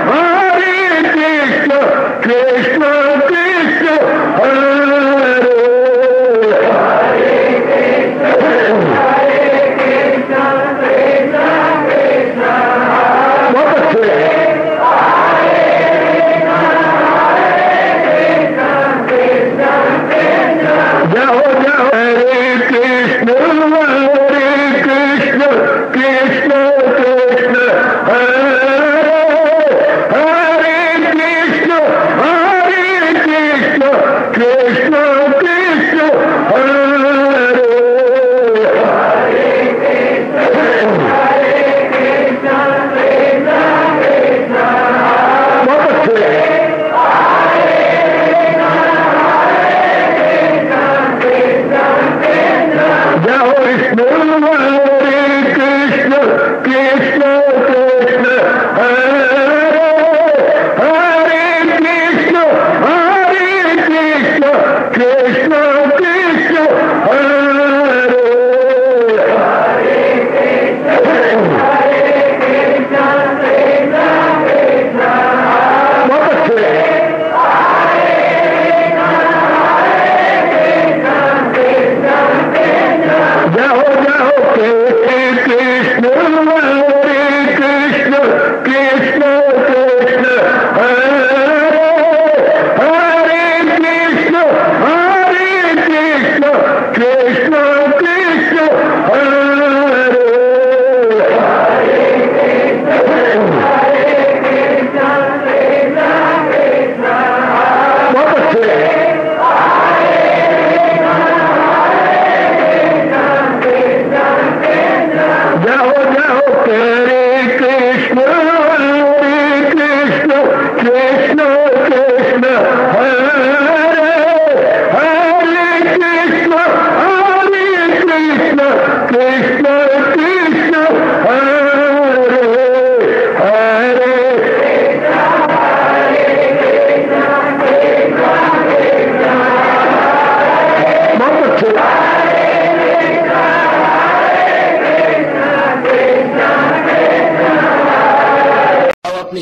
Hare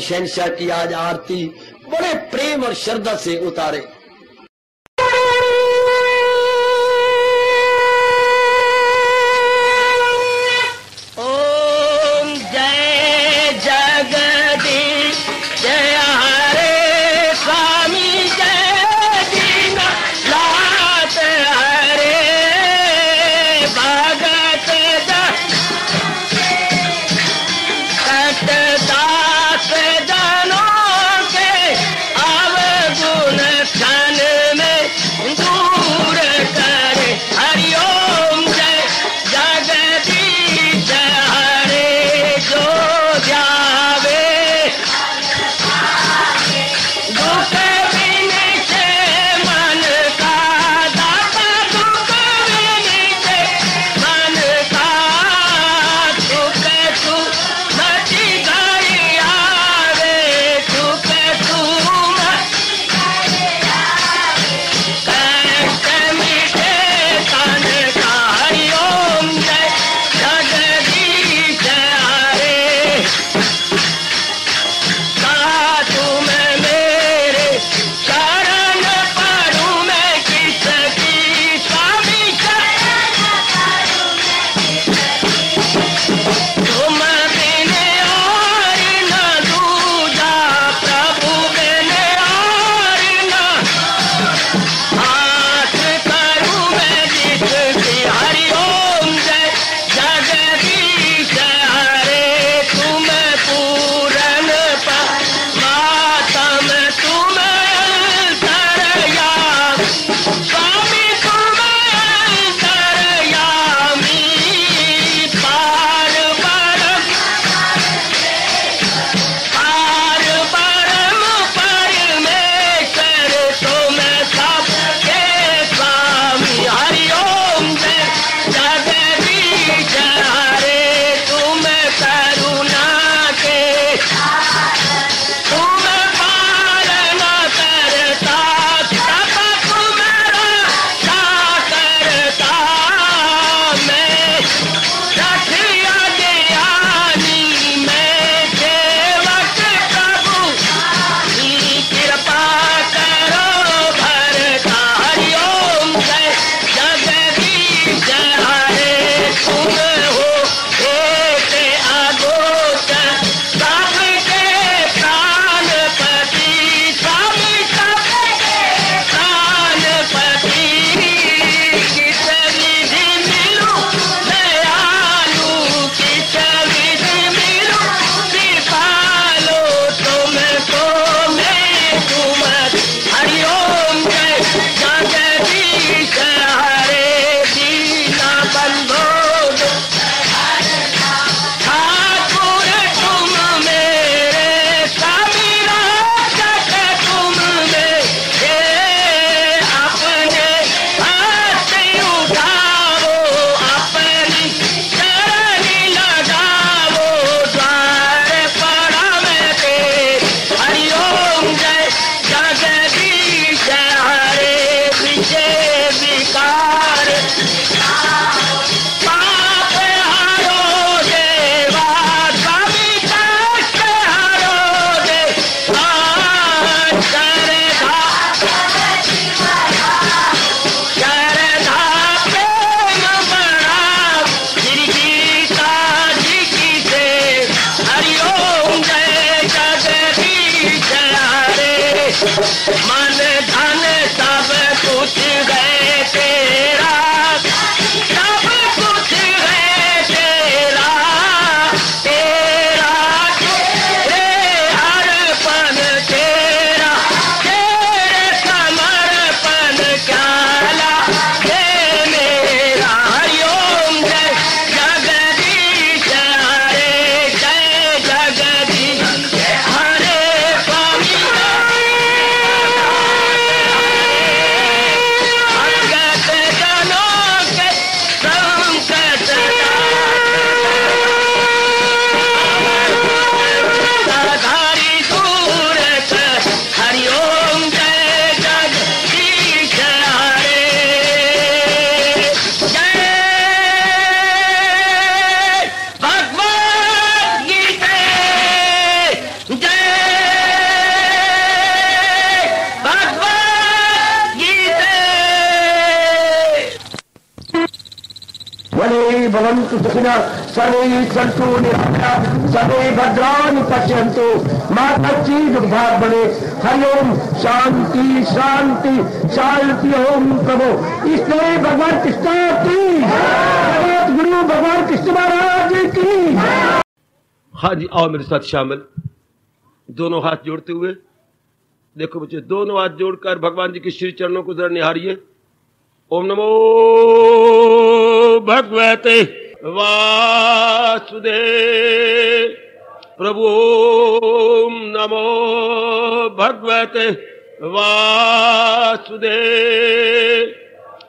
शहंशाह की आज आरती बड़े प्रेम और श्रद्धा से उतारे। ओम जय जगदीश जय हरे स्वामी जय दीना लात हरे भगत जनों के अवगुण भवन्तु सुखिनः सर्वे सन्तु निरामयाः सर्वे भद्राणि पश्यन्तु मा कश्चित् दुःखभाग् भवेत्। हरि ओम शांति शांति शांति। ओम प्रभु इसलिए भगवान कृष्ण की जगत गुरु भगवान कृष्ण महाराज की। हाँ जी, आओ मेरे साथ शामिल, दोनों हाथ जोड़ते हुए। देखो बच्चे, दोनों हाथ जोड़कर भगवान जी के श्री चरणों को जरा निहारिए। ओम नमो भगवते वासुदेव प्रभु। ओम नमो भगवते वासुदेव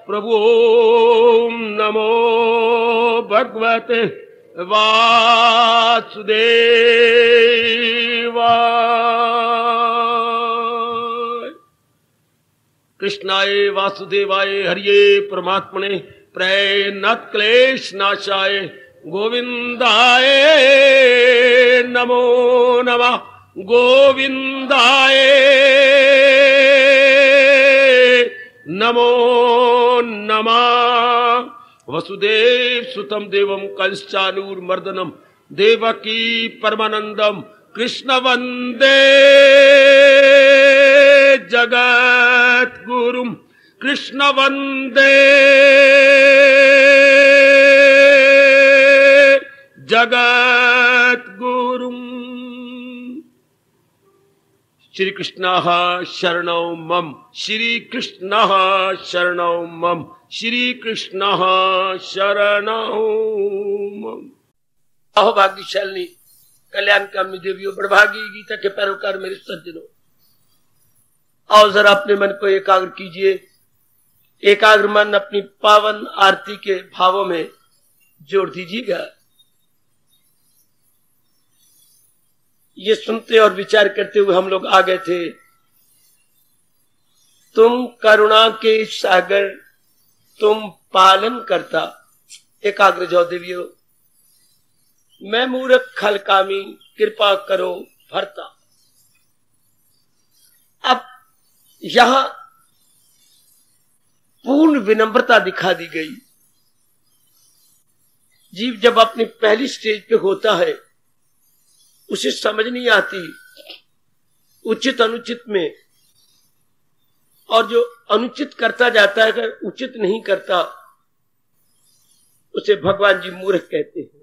प्रभु। ओम नमो भगवते वासुदेवाय। कृष्णाय वासुदेवाय हरिये परमात्मने प्रणत क्लेश नाशाय गोविंदाय नमो नमः। गोविंदाय नमो नमः। वसुदेव सुतम देवम कंसचानूरमर्दनम देवकी परमानंदम कृष्ण वंदे जगत गुरुम। कृष्ण वंदे जगत गुरुम। श्री कृष्ण शरणौ मम। श्री कृष्ण शरणौ मम। श्री कृष्ण शरणौ मम। अहो भाग्यशालिनी कल्याण कामनी देवियों, बड़भागी गीता के पैरोकार मेरे सज्जनों, आओ जरा अपने मन को एकाग्र कीजिए। एकाग्र मन अपनी पावन आरती के भावों में जोड़ दीजिएगा। ये सुनते और विचार करते हुए हम लोग आ गए थे, तुम करुणा के सागर, तुम पालन करता। एकाग्र जाओ देवियों। मैं मूर्ख खलकामी, कृपा करो भरता। अब यहां पूर्ण विनम्रता दिखा दी गई। जीव जब अपनी पहली स्टेज पे होता है, उसे समझ नहीं आती उचित अनुचित में, और जो अनुचित करता जाता है, अगर उचित नहीं करता, उसे भगवान जी मूर्ख कहते हैं।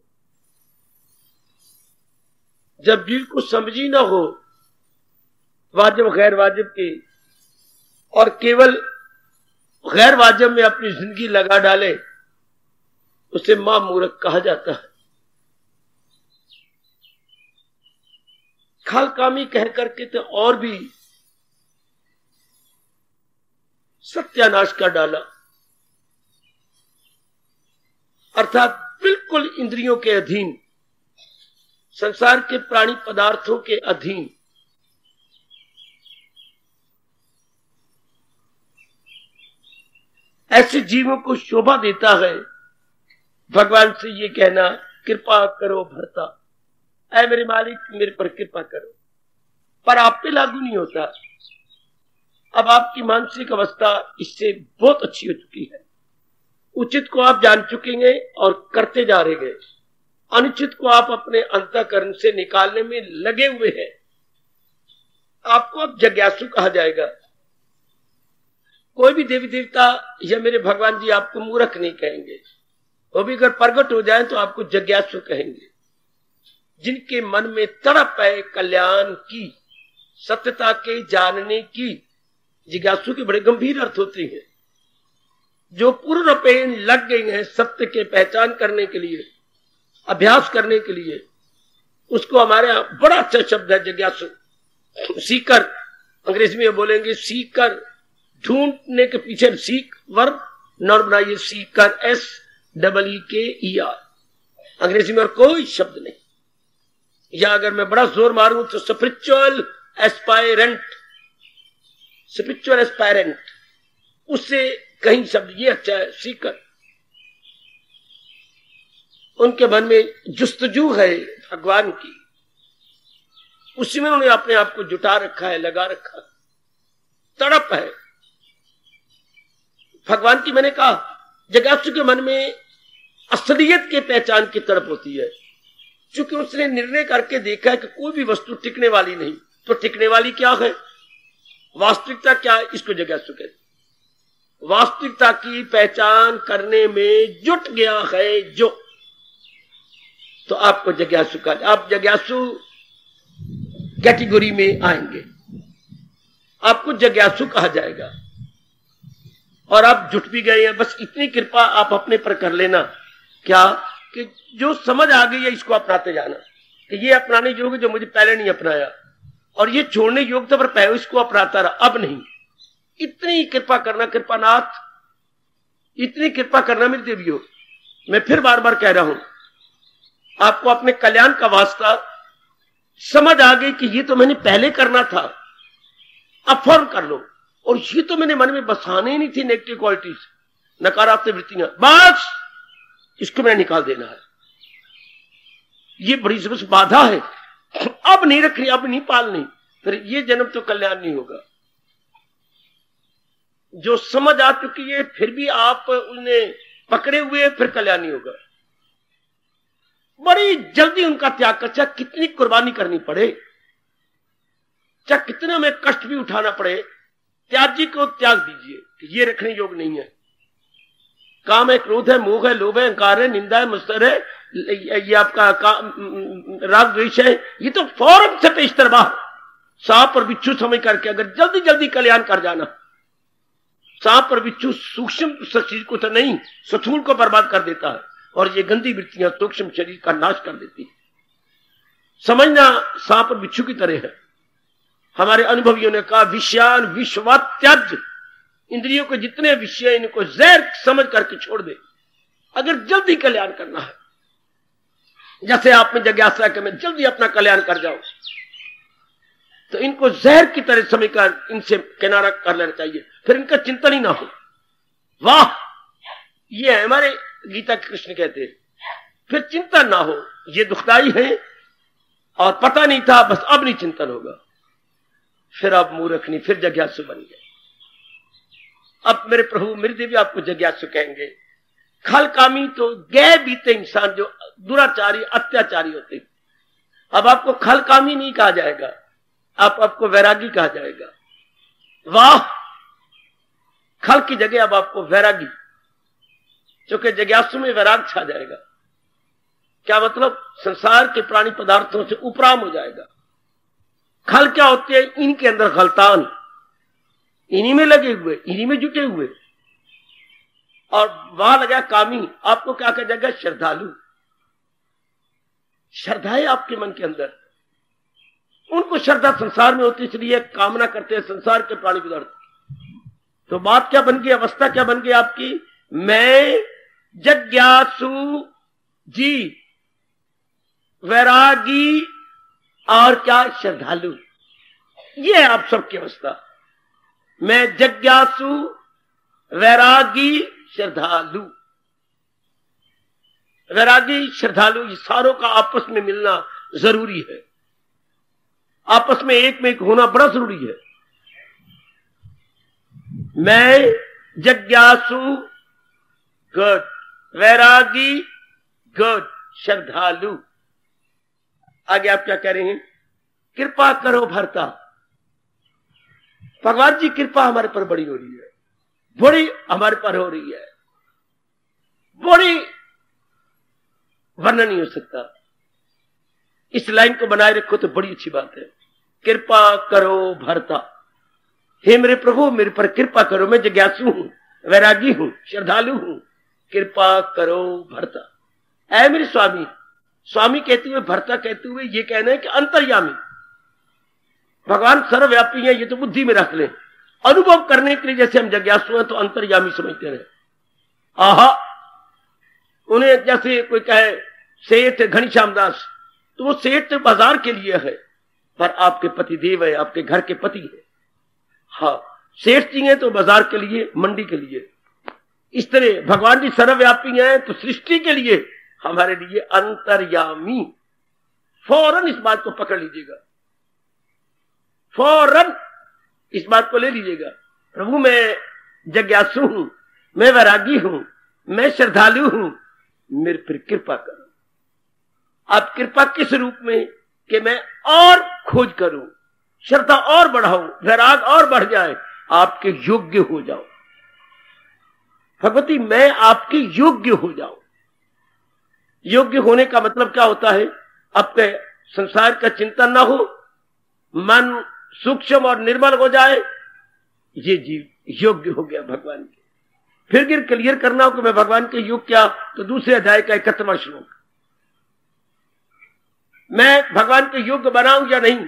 जब जीव को समझ ही ना हो वाजिब गैर वाजिब के, और केवल गैर वाजिब में अपनी जिंदगी लगा डाले, उसे मां मूर्ख कहा जाता है। खलकामी कह करके तो और भी सत्यानाश कर डाला, अर्थात बिल्कुल इंद्रियों के अधीन, संसार के प्राणी पदार्थों के अधीन। ऐसे जीवों को शोभा देता है भगवान से ये कहना, कृपा करो भरता। ऐ मेरे मालिक, मेरे पर कृपा करो। पर आप पे लागू नहीं होता। अब आपकी मानसिक अवस्था इससे बहुत अच्छी हो चुकी है। उचित को आप जान चुकेंगे और करते जा रहे हैं, अनुचित को आप अपने अंतःकरण से निकालने में लगे हुए हैं। आपको अब जिज्ञासु कहा जाएगा। कोई भी देवी देवता या मेरे भगवान जी आपको मूर्ख नहीं कहेंगे, वो भी अगर प्रकट हो जाए तो आपको जिज्ञासु कहेंगे। जिनके मन में तड़प है कल्याण की, सत्यता के जानने की, जिज्ञासु के बड़े गंभीर अर्थ होते हैं। जो पूर्ण पेन लग गए हैं सत्य के पहचान करने के लिए, अभ्यास करने के लिए, उसको हमारे यहां बड़ा अच्छा शब्द है जिज्ञासु। सीकर, अंग्रेजी में बोलेंगे सीकर, ढूंढने के पीछे सीक वर्ब नॉन बनाइए, सीकर SEEKER। अंग्रेजी में और कोई शब्द नहीं। या अगर मैं बड़ा जोर मारूं तो स्पिरिचुअल एस्पायरेंट, स्पिरिचुअल एस्पायरेंट, उससे कहीं शब्द ये अच्छा है, सीकर। उनके मन में जुस्तजू है भगवान की, उसी में उन्हें अपने आप को जुटा रखा है, लगा रखा है, तड़प है भगवान की। मैंने कहा जिज्ञासु के मन में असलियत के पहचान की तड़प होती है, क्योंकि उसने निर्णय करके देखा है कि कोई भी वस्तु टिकने वाली नहीं, तो टिकने वाली क्या है, वास्तविकता क्या है, इसको जिज्ञासु कहते। वास्तविकता की पहचान करने में जुट गया है जो, तो आपको जिज्ञासु का, आप जिज्ञासु कैटेगरी में आएंगे, आपको जिज्ञासु कहा जाएगा। और आप जुट भी गए हैं, बस इतनी कृपा आप अपने पर कर लेना, क्या कि जो समझ आ गई है इसको अपनाते जाना, कि ये अपनाने योग्य जो मुझे पहले नहीं अपनाया, और ये छोड़ने योग्य पर पहले इसको अपनाता रहा, अब नहीं। इतनी कृपा करना कृपानाथ, इतनी कृपा करना मेरे देवियों। मैं फिर बार बार कह रहा हूं, आपको अपने कल्याण का वास्ता समझ आ गई कि ये तो मैंने पहले करना था, अब फौरन कर लो। और ये तो मैंने मन में बसाने ही नहीं थी नेगेटिव क्वालिटीज, नकारात्मक वृत्तियां, बस इसको मैंने निकाल देना है। ये बड़ी जबरदस्त बाधा है, अब नहीं रखनी, अब नहीं पालनी, फिर ये जन्म तो कल्याण नहीं होगा। जो समझ आ चुकी है फिर भी आप उन्हें पकड़े हुए, फिर कल्याण नहीं होगा। बड़ी जल्दी उनका त्याग कर, चाहे कितनी कुर्बानी करनी पड़े, चाहे कितना में कष्ट भी उठाना पड़े, त्याजी को त्याग दीजिए कि ये रखने योग्य नहीं है। काम है, क्रोध है, मोह है, लोभ है, अहंकार है, निंदा है, मत्सर है, ये आपका राग द्वेष है, ये तो फौरन से पेशतर बाहर। सांप और बिच्छू समझ करके अगर जल्दी जल्दी कल्याण कर जाना, सांप और बिच्छू सूक्ष्म शरीर को तो नहीं, स्थूल को बर्बाद कर देता है, और ये गंदी वृत्तियां सूक्ष्म शरीर का नाश कर देती है। समझना सांप और बिच्छू की तरह है। हमारे अनुभवियों ने कहा, विषयान विश्वात्याज्य, इंद्रियों के जितने विषय इनको जहर समझ करके छोड़ दे, अगर जल्दी कल्याण करना है। जैसे आप में जिज्ञासा कि मैं जल्दी अपना कल्याण कर जाऊं, तो इनको जहर की तरह समझकर इनसे किनारा कर लेना चाहिए, फिर इनका चिंतन ही ना हो। वाह, ये है हमारे गीता के कृष्ण कहते हैं, फिर चिंतन ना हो, ये दुखदाई है और पता नहीं था, बस अब नहीं चिंतन होगा, फिर आप मूर्ख नहीं, फिर जिज्ञासु बन गए। अब मेरे प्रभु मेरे देवी आपको जिज्ञासु कहेंगे। खलकामी तो गए बीते इंसान जो दुराचारी अत्याचारी होते, अब आपको खलकामी नहीं कहा जाएगा, आपको वैरागी कहा जाएगा। वाह, खल की जगह अब आपको वैरागी, क्योंकि जिज्ञासु में वैराग छा जाएगा। क्या मतलब, संसार के प्राणी पदार्थों से उपराम हो जाएगा। खल क्या होते हैं, इनके अंदर गलतान, इन्हीं में लगे हुए, इन्हीं में जुटे हुए, और वहां लगा कामी, आपको क्या कहा जाएगा, श्रद्धालु। श्रद्धा है आपके मन के अंदर, उनको श्रद्धा संसार में होती, इसलिए कामना करते हैं संसार के प्राणी पदार्थ। तो बात क्या बन गई, अवस्था क्या बन गई आपकी, मैं जिज्ञासु जी, वैरागी और क्या, श्रद्धालु। ये है आप सबकी अवस्था। मैं जिज्ञासु, वैरागी, श्रद्धालु। वैरागी श्रद्धालु, ये सारों का आपस में मिलना जरूरी है, आपस में एक होना बड़ा जरूरी है। मैं जिज्ञासु, गुड, वैरागी, गुड, श्रद्धालु। आगे आप क्या कह रहे हैं, कृपा करो भरता। भगवान जी कृपा हमारे पर बड़ी हो रही है, बड़ी हमारे पर हो रही है, बड़ी वर्णन नहीं हो सकता। इस लाइन को बनाए रखो तो बड़ी अच्छी बात है। कृपा करो भरता, हे मेरे प्रभु मेरे पर कृपा करो, मैं जिज्ञासु हूं, वैरागी हूं, श्रद्धालु हूं, कृपा करो भरता। ऐ मेरे स्वामी, स्वामी कहते हुए, भरता कहते हुए ये कहना है कि अंतर्यामी। भगवान सर्वव्यापी है, ये तो बुद्धि में रख ले। अनुभव करने के लिए जैसे हम जिज्ञासु हैं तो अंतर्यामी समझते रहे। आहा, उन्हें जैसे कोई कहे सेठ घनश्याम दास, तो वो सेठ बाजार के लिए है, पर आपके पति देव है, आपके घर के पति है। हाँ, सेठ जी हैं तो बाजार के लिए, मंडी के लिए। इस तरह भगवान जी सर्वव्यापी हैं तो सृष्टि के लिए, हमारे लिए अंतर्यामी। फौरन इस बात को पकड़ लीजिएगा, फौरन इस बात को ले लीजिएगा। प्रभु मैं जिज्ञासु हूं, मैं वैरागी हूं, मैं श्रद्धालु हूं, मेरे पर कृपा करो। आप कृपा किस रूप में कि मैं और खोज करूं, श्रद्धा और बढ़ाऊं, वैराग और बढ़ जाए, आपके योग्य हो जाओ। भगवती मैं आपके योग्य हो जाऊं। योग्य होने का मतलब क्या होता है? आपके संसार का चिंतन ना हो, मन सूक्ष्म और निर्मल हो जाए, ये जीव योग्य हो गया भगवान के। फिर क्लियर करना हो कि मैं भगवान के योग क्या, तो दूसरे अध्याय का 31वां श्लोक, मैं भगवान के योग्य बनाऊं या नहीं।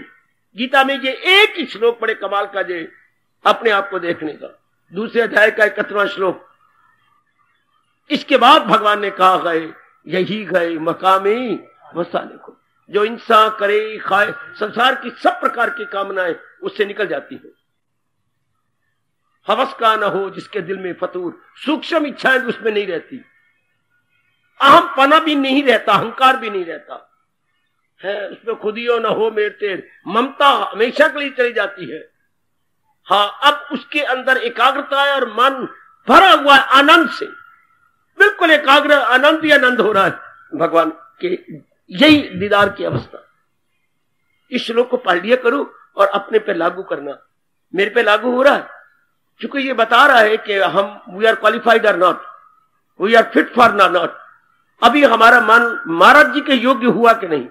गीता में ये एक ही श्लोक बड़े कमाल का, जे अपने आप को देखने का। दूसरे अध्याय का 31वां श्लोक। इसके बाद भगवान ने कहा गए यही गए मकामे वसाने को, जो इंसान करे खाए, संसार की सब प्रकार की कामनाएं उससे निकल जाती है। हवस का न हो जिसके दिल में फतूर, सूक्ष्म इच्छाएं उसमें नहीं रहती, अहम पना भी नहीं रहता, अहंकार भी नहीं रहता है, उसमें खुदियो न हो मेरे तेर, ममता हमेशा के लिए चली जाती है। हाँ, अब उसके अंदर एकाग्रता है और मन भरा हुआ है आनंद से, बिल्कुल एकाग्र, आनंद ही आनंद हो रहा है भगवान के। यही दीदार की अवस्था। इस श्लोक को पढ़ लिया करो और अपने पे लागू करना। मेरे पे लागू हो रहा है, क्योंकि ये बता रहा है कि हम वी आर क्वालिफाइड और not, we are fit for not. अभी हमारा मन महाराज जी के योग्य हुआ कि नहीं,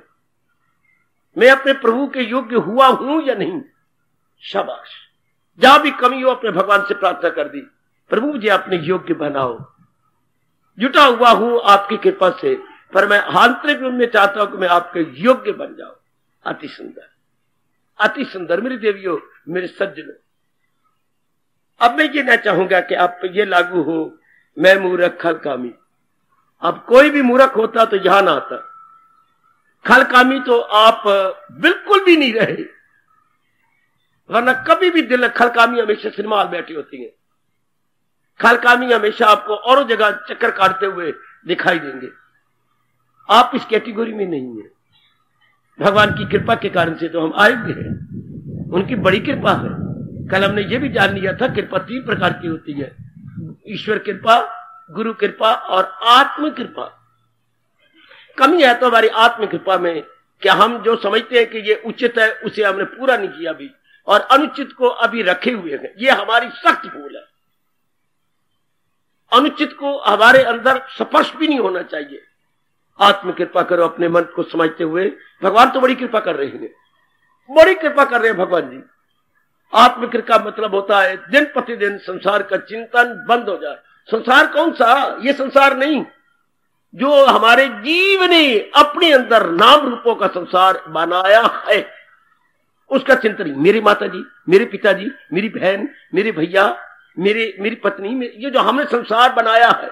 मैं अपने प्रभु के योग्य हुआ हूं या नहीं। शाबाश। जहां भी कमी हो अपने भगवान से प्रार्थना कर दी, प्रभु जी अपने योग्य बनाओ। जुटा हुआ हूं आपकी कृपा से, पर मैं आंतरिक रूप में चाहता हूं कि मैं आपके योग्य बन जाऊं। अति सुंदर, अति सुंदर मेरी देवियों, मेरे सज्जनों। अब मैं ये ना चाहूंगा कि आप ये लागू हो, मैं मूर्ख खलकामी। अब कोई भी मूर्ख होता तो यहां ना आता। खलकामी तो आप बिल्कुल भी नहीं रहे, वरना कभी भी दिल खलकामी हमेशा सिनेमा हॉल बैठी होती है। खलकामी हमेशा आपको और जगह चक्कर काटते हुए दिखाई देंगे। आप इस कैटेगरी में नहीं है। भगवान की कृपा के कारण से तो हम आए भी हैं, उनकी बड़ी कृपा है। कल हमने ये भी जान लिया था, कृपा 3 प्रकार की होती है, ईश्वर कृपा, गुरु कृपा और आत्म कृपा। कमी है तो हमारी आत्म कृपा में, क्या हम जो समझते हैं कि ये उचित है उसे हमने पूरा नहीं किया अभी, और अनुचित को अभी रखे हुए हैं। ये हमारी सख्त भूल है। अनुचित को हमारे अंदर स्पर्श भी नहीं होना चाहिए। आत्म कृपा करो अपने मन को समझते हुए। भगवान तो बड़ी कृपा कर रहे हैं, बड़ी कृपा कर रहे हैं भगवान जी। आत्म कृपा मतलब होता है दिन प्रतिदिन संसार का चिंतन बंद हो जाए। संसार कौन सा? ये संसार नहीं, जो हमारे जीव ने अपने अंदर नाम रूपों का संसार बनाया है, उसका चिंतन। मेरी माता जी, मेरे पिताजी, मेरी बहन, मेरे भैया, मेरी पत्नी, ये जो हमने संसार बनाया है,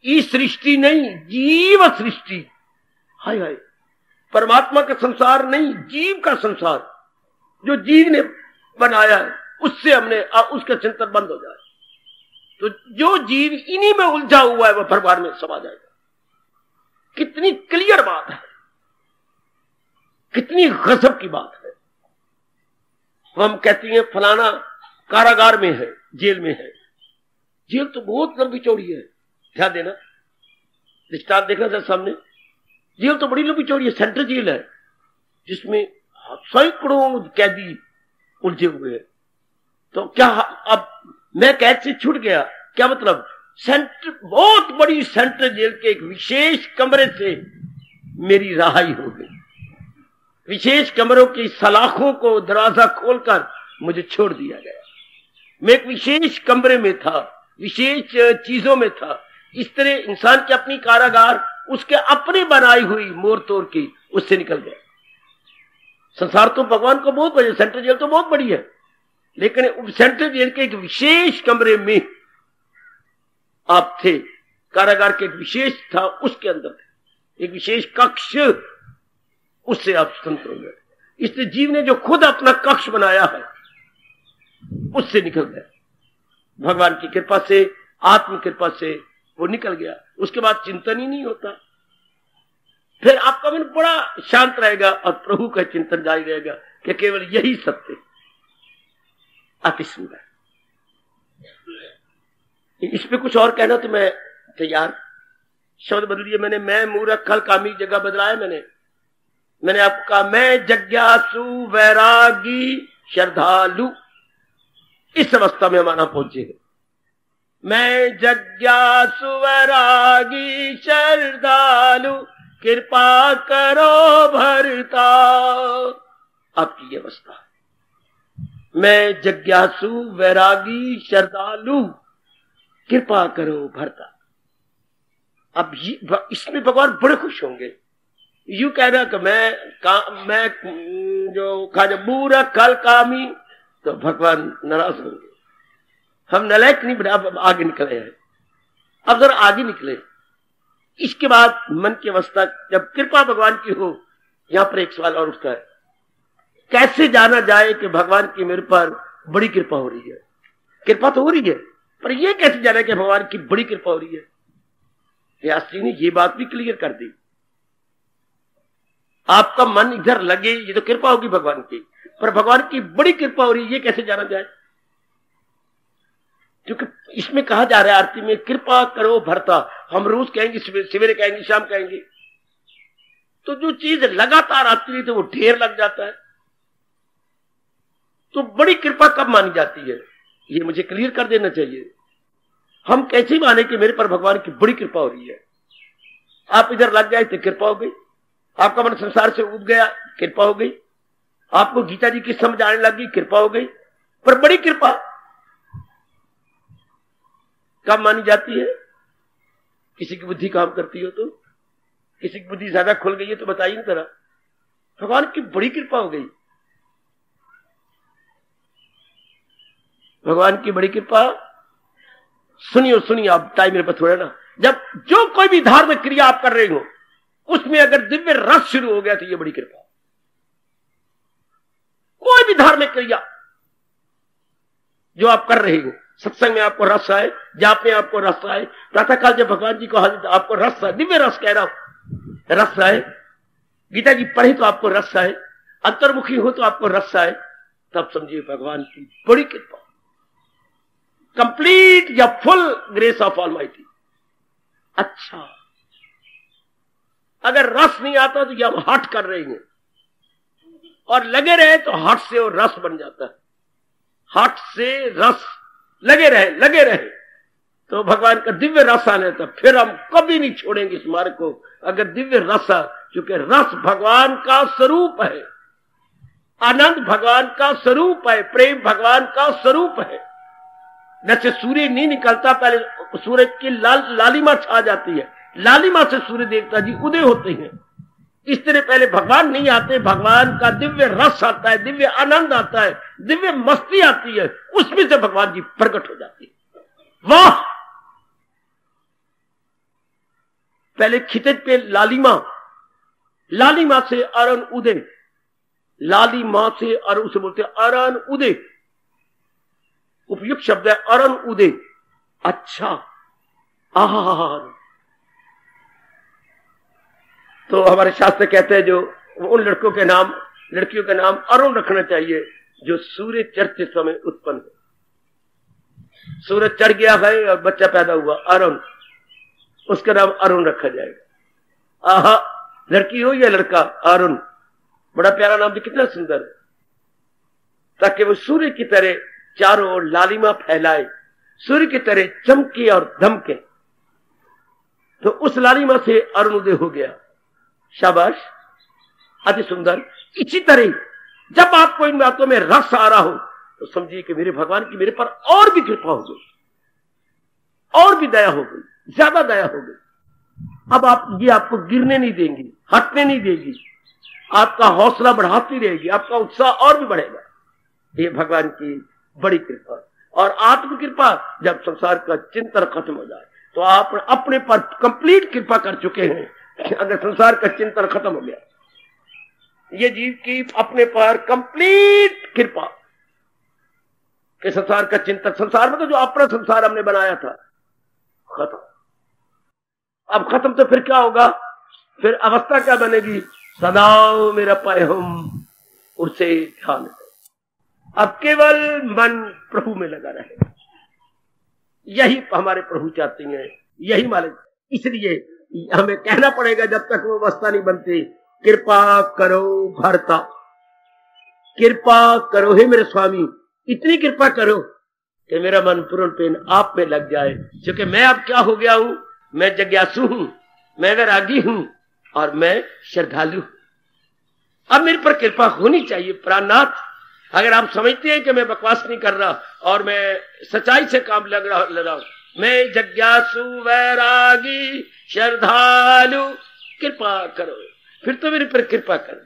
ये सृष्टि नहीं, जीव सृष्टि। हाय हाय, परमात्मा का संसार नहीं, जीव का संसार जो जीव ने बनाया है, उससे हमने उसका चिंतन बंद हो जाए तो जो जीव इन्हीं में उलझा हुआ है वह भगवान में समा जाएगा। कितनी क्लियर बात है, कितनी गजब की बात है। हम कहती हैं फलाना कारागार में है, जेल में है। जेल तो बहुत लंबी चौड़ी है, ध्यान देना, दृष्टांत देखना था सामने। जेल तो बड़ी लंबी चौड़ी है, सेंट्रल जेल है, जिसमें सैकड़ों कैदी उलझे हुए हैं। तो क्या अब मैं कैद से छूट गया, क्या मतलब? बहुत बड़ी सेंट्रल जेल के एक विशेष कमरे से मेरी रिहाई हो गई। विशेष कमरों की सलाखों को दरवाजा खोलकर मुझे छोड़ दिया गया। मैं एक विशेष कमरे में था, विशेष चीजों में था। इस तरह इंसान की अपनी कारागार उसके अपने बनाई हुई मोर तोड़ की उससे निकल गया। संसार तो भगवान को बहुत बड़ी, सेंट्रल जेल तो बहुत बड़ी है, लेकिन सेंट्रल जेल के एक विशेष कमरे में आप थे। कारागार के एक विशेष था, उसके अंदर एक विशेष कक्ष, उससे आप स्वतंत्र हो गए। इसलिए जीव ने जो खुद अपना कक्ष बनाया है उससे निकल गया। भगवान की कृपा से, आत्म कृपा से वो निकल गया। उसके बाद चिंतन ही नहीं होता, फिर आपका मन बड़ा शांत रहेगा और प्रभु का चिंतन जारी रहेगा कि केवल यही सत्य। अति सुंदर। इस पे कुछ और कहना तो मैं तैयार शब्द बदल दिए मैंने, मैं मूर्ख खल कामी जगह बदलाया मैंने आपको कहा मैं जिज्ञासु वैरागी श्रद्धालु, इस अवस्था में हमारा पहुंचे हैं। मैं जिज्ञासु वैरागी श्रद्धालु, कृपा करो भरता, आपकी ये अवस्था। मैं जिज्ञासु वैरागी श्रद्धालु, कृपा करो भरता। अब इसमें भगवान बड़े खुश होंगे। यू कहना कि मैं जो खाने मूर्ख खल कामी, तो भगवान नाराज होंगे। हम नलायक नहीं बने, अब आगे निकले हैं, अब जरा आगे निकले। इसके बाद मन की अवस्था जब कृपा भगवान की हो, यहां पर एक सवाल और उठता है, कैसे जाना जाए कि भगवान की मेरे पर बड़ी कृपा हो रही है? कृपा तो हो रही है, पर यह कैसे जाना कि भगवान की बड़ी कृपा हो रही है? व्यास जी ने ये बात भी क्लियर कर दी। आपका मन इधर लगे, ये तो कृपा होगी भगवान की, पर भगवान की बड़ी कृपा हो रही है, ये कैसे जाना जाए? क्योंकि इसमें कहा जा रहा है आरती में, कृपा करो भरता। हम रोज कहेंगे, सवेरे कहेंगे, शाम कहेंगे, तो जो चीज लगातार आती है तो वो ढेर लग जाता है। तो बड़ी कृपा कब मानी जाती है, ये मुझे क्लियर कर देना चाहिए। हम कैसे माने कि मेरे पर भगवान की बड़ी कृपा हो रही है? आप इधर लग गए तो कृपा हो गई, आपका मन संसार से उब गया, कृपा हो गई, आपको गीता जी की समझ आने लगी, कृपा हो गई। पर बड़ी कृपा कब मानी जाती है? किसी की बुद्धि काम करती हो तो, किसी की बुद्धि ज्यादा खुल गई है तो बताइए ना जरा, भगवान की बड़ी कृपा हो गई। भगवान की बड़ी कृपा सुनिए आप, टाइम मेरे पास थोड़ा ना। जब जो कोई भी धार्मिक क्रिया आप कर रहे हो, उसमें अगर दिव्य रस शुरू हो गया तो ये बड़ी कृपा। कोई भी धार्मिक क्रिया जो आप कर रहे हो, सत्संग में आपको रस आए, जाप में आपको रस आए, प्रातः काल जब भगवान जी को हाजिर आपको रस आए, दिव्य रस कह रहा हूं, रस आए, गीता जी पढ़े तो आपको रस आए, अंतर्मुखी हो तो आपको रस आए, तब समझिए भगवान की बड़ी कृपा, कंप्लीट या फुल ग्रेस ऑफ ऑलमाइटी। अच्छा, अगर रस नहीं आता तो ये हम हठ कर रहे हैं, और लगे रहे तो हठ से और रस बन जाता है। हठ से रस लगे रहे तो भगवान का दिव्य रस आने तक फिर हम कभी नहीं छोड़ेंगे इस मार्ग को। अगर दिव्य रस आ, क्योंकि रस भगवान का स्वरूप है, आनंद भगवान का स्वरूप है, प्रेम भगवान का स्वरूप है। जैसे सूर्य नहीं निकलता, पहले सूरज की लालिमा छा जाती है, लालिमा से सूर्य देवता जी उदय होते हैं। इस तरह पहले भगवान नहीं आते, भगवान का दिव्य रस आता है, दिव्य आनंद आता है, दिव्य मस्ती आती है, उसमें से भगवान जी प्रकट हो जाती है। वाह, पहले खितज पे लालिमा, लालिमा से अरुण उदय, लालिमा से अरुण से बोलते अरुण उदय, उपयुक्त शब्द है अरुण उदय। अच्छा, आहा, तो हमारे शास्त्र कहते हैं जो उन लड़कों के नाम, लड़कियों के नाम अरुण रखना चाहिए जो सूर्य चढ़ते समय उत्पन्न हो। सूरज चढ़ गया है और बच्चा पैदा हुआ अरुण, उसका नाम अरुण रखा जाएगा। आहा, लड़की हो या लड़का, अरुण, बड़ा प्यारा नाम, कितना सुंदर है, ताकि वो सूर्य की तरह चारों ओर लालिमा फैलाए, सूर्य की तरह चमके और धमके। तो उस लालिमा से अरुण उदय हो गया। शाबाश, अति सुंदर। इसी तरह जब आपको इन बातों में रस आ रहा हो तो समझिए कि मेरे भगवान की मेरे पर और भी कृपा हो गई, और भी दया हो गई, ज्यादा दया हो गई। अब आप ये आपको गिरने नहीं देंगी, हटने नहीं देगी, आपका हौसला बढ़ाती रहेगी, आपका उत्साह और भी बढ़ेगा। ये भगवान की बड़ी कृपा। और आत्म कृपा, जब संसार का चिंतन खत्म हो जाए तो आप अपने पर कंप्लीट कृपा कर चुके हैं। अगर संसार का चिंतन खत्म हो गया, ये जीव की अपने पर कंप्लीट कृपा कि संसार का चिंतन, संसार में तो जो अपना संसार हमने बनाया था खत्म। अब खत्म तो फिर क्या होगा, फिर अवस्था क्या बनेगी, सदा मेरा पाए हम उसे ध्यान। अब केवल मन प्रभु में लगा रहे, यही हमारे प्रभु चाहते हैं, यही मालिक। इसलिए हमें कहना पड़ेगा जब तक वो अवस्था नहीं बनती, कृपा करो भरता, कृपा करो हे मेरे स्वामी, इतनी कृपा करो कि मेरा मन पूर्ण पेन आप में लग जाए। क्योंकि मैं अब क्या हो गया हूं, मैं जिज्ञासु हूं, मैं वैरागी हूं और मैं श्रद्धालु हूं। अब मेरे पर कृपा होनी चाहिए प्राणनाथ। अगर आप समझते हैं कि मैं बकवास नहीं कर रहा और मैं सच्चाई से काम लग रहा हूं, मैं जिज्ञासु वैरागी श्रद्धालु, कृपा करो, फिर तो मेरे पर कृपा करो,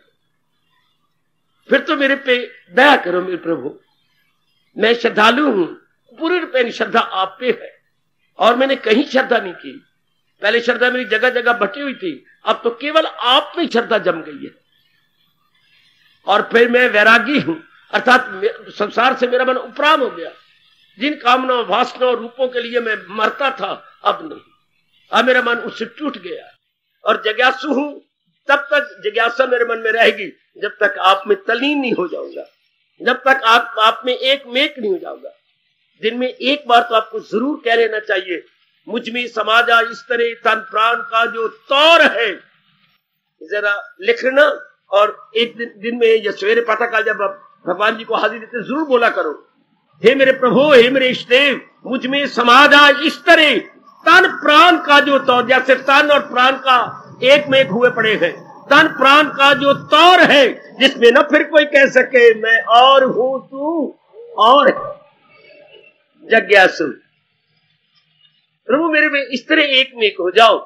फिर तो मेरे पे दया करो मेरे प्रभु। मैं श्रद्धालु हूं, पूरी रूपेण श्रद्धा आप पे है और मैंने कहीं श्रद्धा नहीं की। पहले श्रद्धा मेरी जगह जगह बटी हुई थी, अब तो केवल आप में श्रद्धा जम गई है। और फिर मैं वैरागी हूं, अर्थात संसार से मेरा मन उपराम हो गया। जिन कामनाओं वासनाओं रूपों के लिए मैं मरता था, अब नहीं, अब मेरा मन उससे टूट गया। और जिज्ञासु हूं, तब तक जिज्ञासा मेरे मन में रहेगी जब तक आप में तल्लीन नहीं हो जाऊंगा, जब तक आप में एक मेक नहीं हो जाऊंगा। दिन में एक बार तो आपको जरूर कह लेना चाहिए, मुझ में समाजा इस तरह तन प्राण का जो तौर है, जरा लिखना। और एक दिन में या सवेरे पता काल जब भगवान जी को हाजिर देते जरूर बोला करो, हे मेरे प्रभु, हे मेरे इष्ट देव, मुझ में समाजा इस तरह तन प्राण का जो तौर, जैसे तन और प्राण का एक में एक हुए पड़े हैं, तन प्राण का जो तौर है जिसमें न फिर कोई कह सके मैं और हूं तू और जिज्ञासु। प्रभु मेरे में इस तरह एक में एक हो जाओ,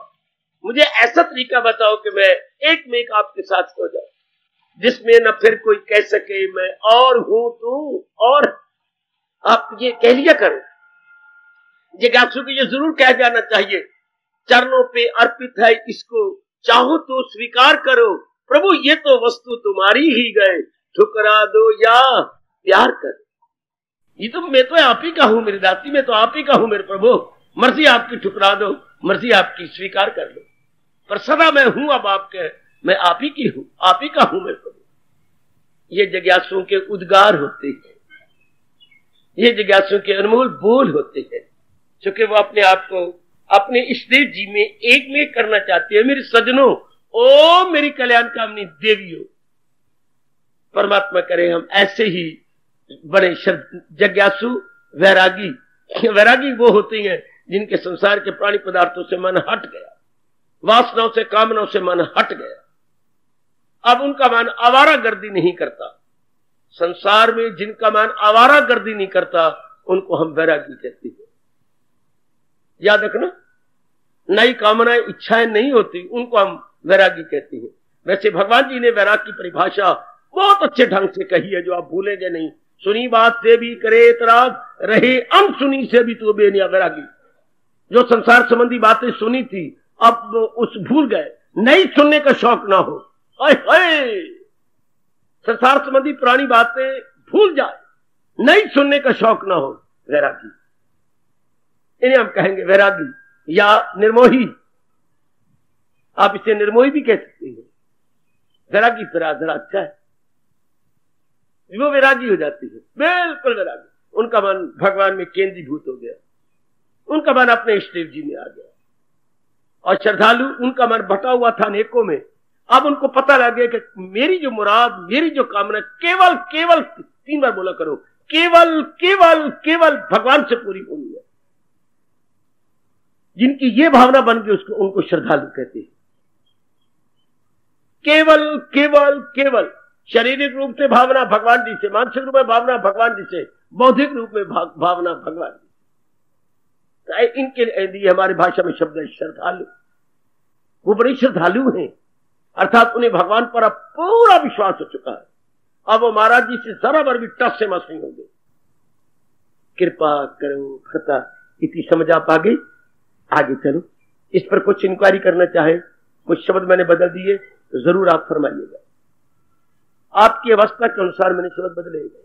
मुझे ऐसा तरीका बताओ कि मैं एक में एक आपके साथ हो जाऊं, जिसमें न फिर कोई कह सके मैं और हूं तू और। आप ये कह लिया करो, जिज्ञासु को ये जरूर कह जाना चाहिए, चरणों पे अर्पित है इसको चाहो तो स्वीकार करो, प्रभु ये तो वस्तु तुम्हारी ही गए, ठुकरा दो या प्यार करो। ये तो मैं तो आप ही का हूं, मेरी दाती में तो आप ही का हूं मेरे प्रभु, मर्जी आपकी ठुकरा दो, मर्जी आपकी स्वीकार कर लो, पर सदा मैं हूं अब आपके, मैं आप ही की हूं, आप ही का हूं मेरे प्रभु। ये जिज्ञासुओं के उद्गार होते हैं, ये जिज्ञासुओं के अनमोल बोल होते हैं, क्योंकि वो अपने आप को अपने इष्टदेव जी में एक में करना चाहते हैं। मेरे सजनों, ओ मेरी कल्याण कामनी देवियों, परमात्मा करे हम ऐसे ही बड़े जिज्ञासु वैरागी। वैरागी वो होती हैं जिनके संसार के प्राणी पदार्थों से मन हट गया, वासनाओं से कामनाओं से मन हट गया, अब उनका मन आवारा गर्दी नहीं करता। संसार में जिनका मन आवारा गर्दी नहीं करता उनको हम वैरागी कहते हैं। याद रखना, नई कामनाएं इच्छाएं नहीं होती, उनको हम वैरागी कहते हैं। वैसे भगवान जी ने वैराग की परिभाषा बहुत अच्छे ढंग से कही है, जो आप भूलेंगे नहीं। सुनी बात से भी करे इतराज, रहे अनसुनी से भी तो बेनिया वैरागी। जो संसार संबंधी बातें सुनी थी अब उस भूल गए, नहीं सुनने का शौक ना हो, संसार संबंधी पुरानी बातें भूल जाए, नहीं सुनने का शौक ना हो, वैरागी। इन्हें हम कहेंगे वैरागी या निर्मोही। आप इसे निर्मोही भी कह सकते हैं। वैरागी जरा अच्छा है, वो वैरागी हो जाती है, बिल्कुल वैरागी। उनका मन भगवान में केंद्रीभूत हो गया, उनका मन अपने इष्टदेव जी में आ गया। और श्रद्धालु, उनका मन बटा हुआ था अनेकों में, अब उनको पता लग गया कि मेरी जो मुराद, मेरी जो कामना केवल केवल, 3 बार बोला करो, केवल केवल केवल भगवान से पूरी होनी है। जिनकी ये भावना बन गई उसको, उनको श्रद्धालु कहते हैं। केवल केवल केवल शारीरिक रूप से भावना भगवान जी से, मानसिक रूप में भावना भगवान जी से, बौद्धिक रूप में भावना भगवान जी से। इनके लिए हमारी भाषा में शब्द है श्रद्धालु। वो बड़े श्रद्धालु हैं, अर्थात उन्हें भगवान पर अब पूरा विश्वास हो चुका है। अब वो महाराज जी से जरा बार भी टस से मस नहीं होंगे। कृपा करो खता, इतनी समझ आप आ गई? आगे चलो। इस पर कुछ इंक्वायरी करना चाहे, कुछ शब्द मैंने बदल दिए तो जरूर आप फरमाइएगा। आपकी अवस्था के अनुसार मैंने शब्द बदले गए,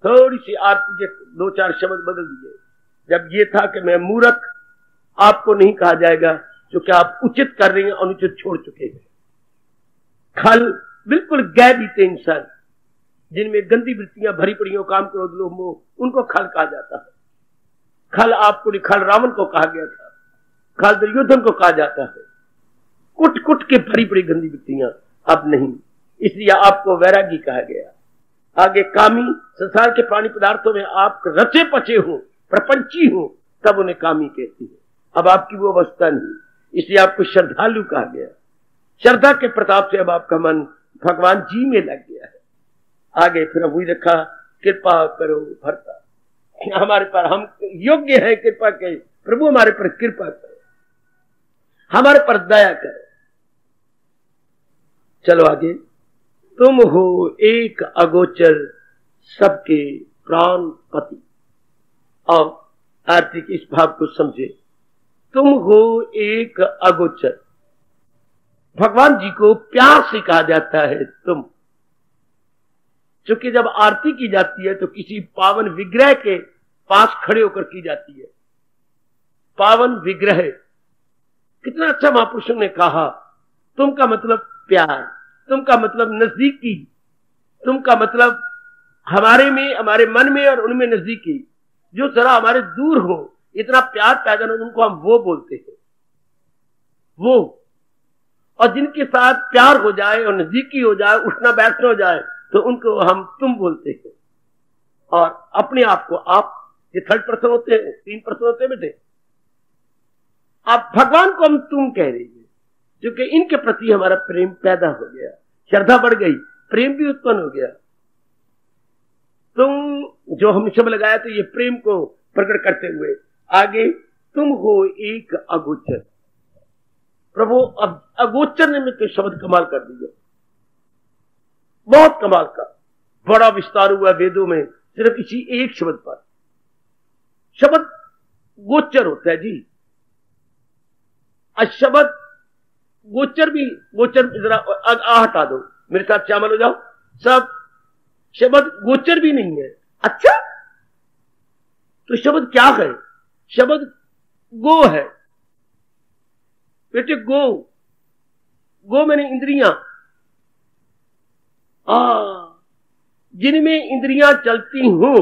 थोड़ी सी आपकी 2-4 शब्द बदल दिए। जब ये था कि मैं मूर्ख, आपको नहीं कहा जाएगा क्योंकि आप उचित कर रही हैं, अनुचित छोड़ चुके हैं। खल, बिल्कुल गैर बीते इंसान जिनमें गंदी वृत्तियां भरी पड़ी हो, काम क्रोध लोभ मोह, उनको खल कहा जाता है। खल आपको नहीं, खल रावण को कहा गया था, खल दुर्योधन को कहा जाता है। कुट कुट के भरी पड़ी गंदी वृत्तियां अब नहीं, इसलिए आपको वैरागी कहा गया। आगे कामी, संसार के प्राणी पदार्थों में आप रचे पचे हो, प्रपंची हो, तब उन्हें कामी कहती है। अब आपकी वो अवस्था नहीं, इसलिए आपको श्रद्धालु कहा गया। श्रद्धा के प्रताप से अब आपका मन भगवान जी में लग गया है। आगे फिर वही रखा, कृपा करो भरता, हमारे पर हम योग्य हैं कृपा के, प्रभु हमारे पर कृपा करो, हमारे पर दया करो। चलो आगे, तुम हो एक अगोचर सबके प्राण पति। और आरती के इस भाव को समझे, तुम हो एक अगोचर। भगवान जी को प्यार से कहा जाता है तुम, क्योंकि जब आरती की जाती है तो किसी पावन विग्रह के पास खड़े होकर की जाती है। पावन विग्रह, कितना अच्छा महापुरुषों ने कहा, तुम का मतलब प्यार, तुम का मतलब नजदीकी, तुम का मतलब हमारे में, हमारे मन में और उनमें नजदीकी। जो जरा हमारे दूर हो, इतना प्यार पैदा हो, उनको हम वो बोलते हैं, वो। और जिनके साथ प्यार हो जाए और नजदीकी हो जाए, उठना बैठना हो जाए, तो उनको हम तुम बोलते हैं। और अपने आप को आप, ये थर्ड पर्सन होते हैं, तीन पर्सन होते हैं बेटे। आप भगवान को हम तुम कह रही है, क्योंकि इनके प्रति हमारा प्रेम पैदा हो गया, श्रद्धा बढ़ गई, प्रेम भी उत्पन्न हो गया। तुम जो हम शब्द लगाया तो ये प्रेम को प्रकट करते हुए आगे, तुम हो एक अगोचर। प्रभु अब अगोचर ने में तो शब्द कमाल कर दिया, बहुत कमाल का, बड़ा विस्तार हुआ वेदों में सिर्फ इसी एक शब्द पर। शब्द गोचर होता है जी, शब्द गोचर भी, गोचर जरा हटा दो, मेरे साथ शामिल हो जाओ सब। शब्द गोचर भी नहीं है। अच्छा, तो शब्द क्या है? शब्द गो है बेटे, गो। गो मैंने इंद्रियां, जिनमें इंद्रियां चलती हूं,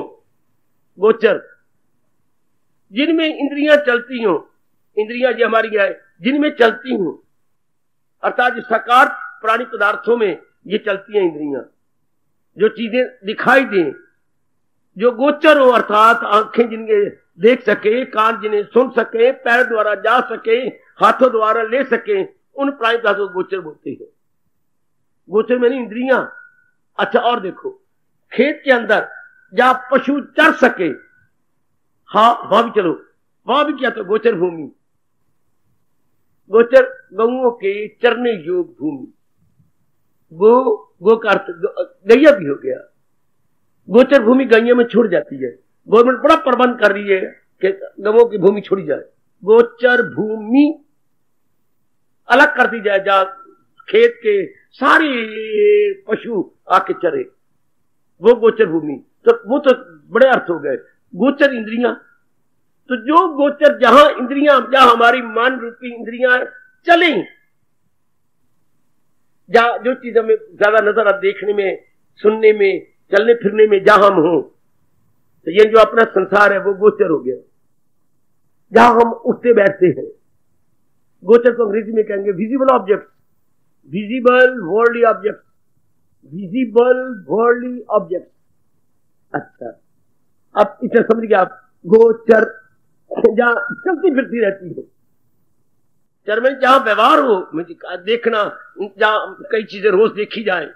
गोचर। जिनमें इंद्रियां चलती हूं, इंद्रियां जो हमारी है, जिनमें चलती हूं, अर्थात साकार प्राणी पदार्थों में ये चलती हैं इंद्रियां, जो चीजें दिखाई दें, जो गोचर हो, अर्थात आंखें जिनके देख सके, कान जिन्हें सुन सके, पैर द्वारा जा सके, हाथों द्वारा ले सके, उन प्राणी पदार्थों को गोचर बोलते हैं। गोचर में नहीं इंद्रियां। अच्छा, और देखो, खेत के अंदर जहां पशु चर सके, हाँ वहां भी चलो, वहां भी क्या, तो गोचर भूमि। गोचर गौओं के चरने योग भूमि। गो का अर्थ गैया भी हो गया। गोचर भूमि गैया में छोड़ जाती है। गवर्नमेंट बड़ा प्रबंध कर रही है कि गवों की भूमि छोड़ी जाए, गोचर भूमि अलग कर दी जाए, जहां खेत के सारे पशु आके चरे, वो गोचर भूमि। तो वो तो बड़े अर्थ हो गए। गोचर इंद्रियां, तो जो गोचर जहां इंद्रियां, जहां हमारी मान रूपी इंद्रियां चलें, जहां जो चीज हमें ज्यादा नजर आ, देखने में, सुनने में, चलने फिरने में जहां हम हो, तो ये जो अपना संसार है वो गोचर हो गया। जहां हम उठते बैठते हैं, गोचर को अंग्रेजी में कहेंगे visible object, visible worldly object, visible worldly object. अच्छा, अब इसे समझ गया आप। गोचर जहां चलती फिरती रहती है, चर में जहां व्यवहार हो, देखना, जहां कई चीजें रोज देखी जाए,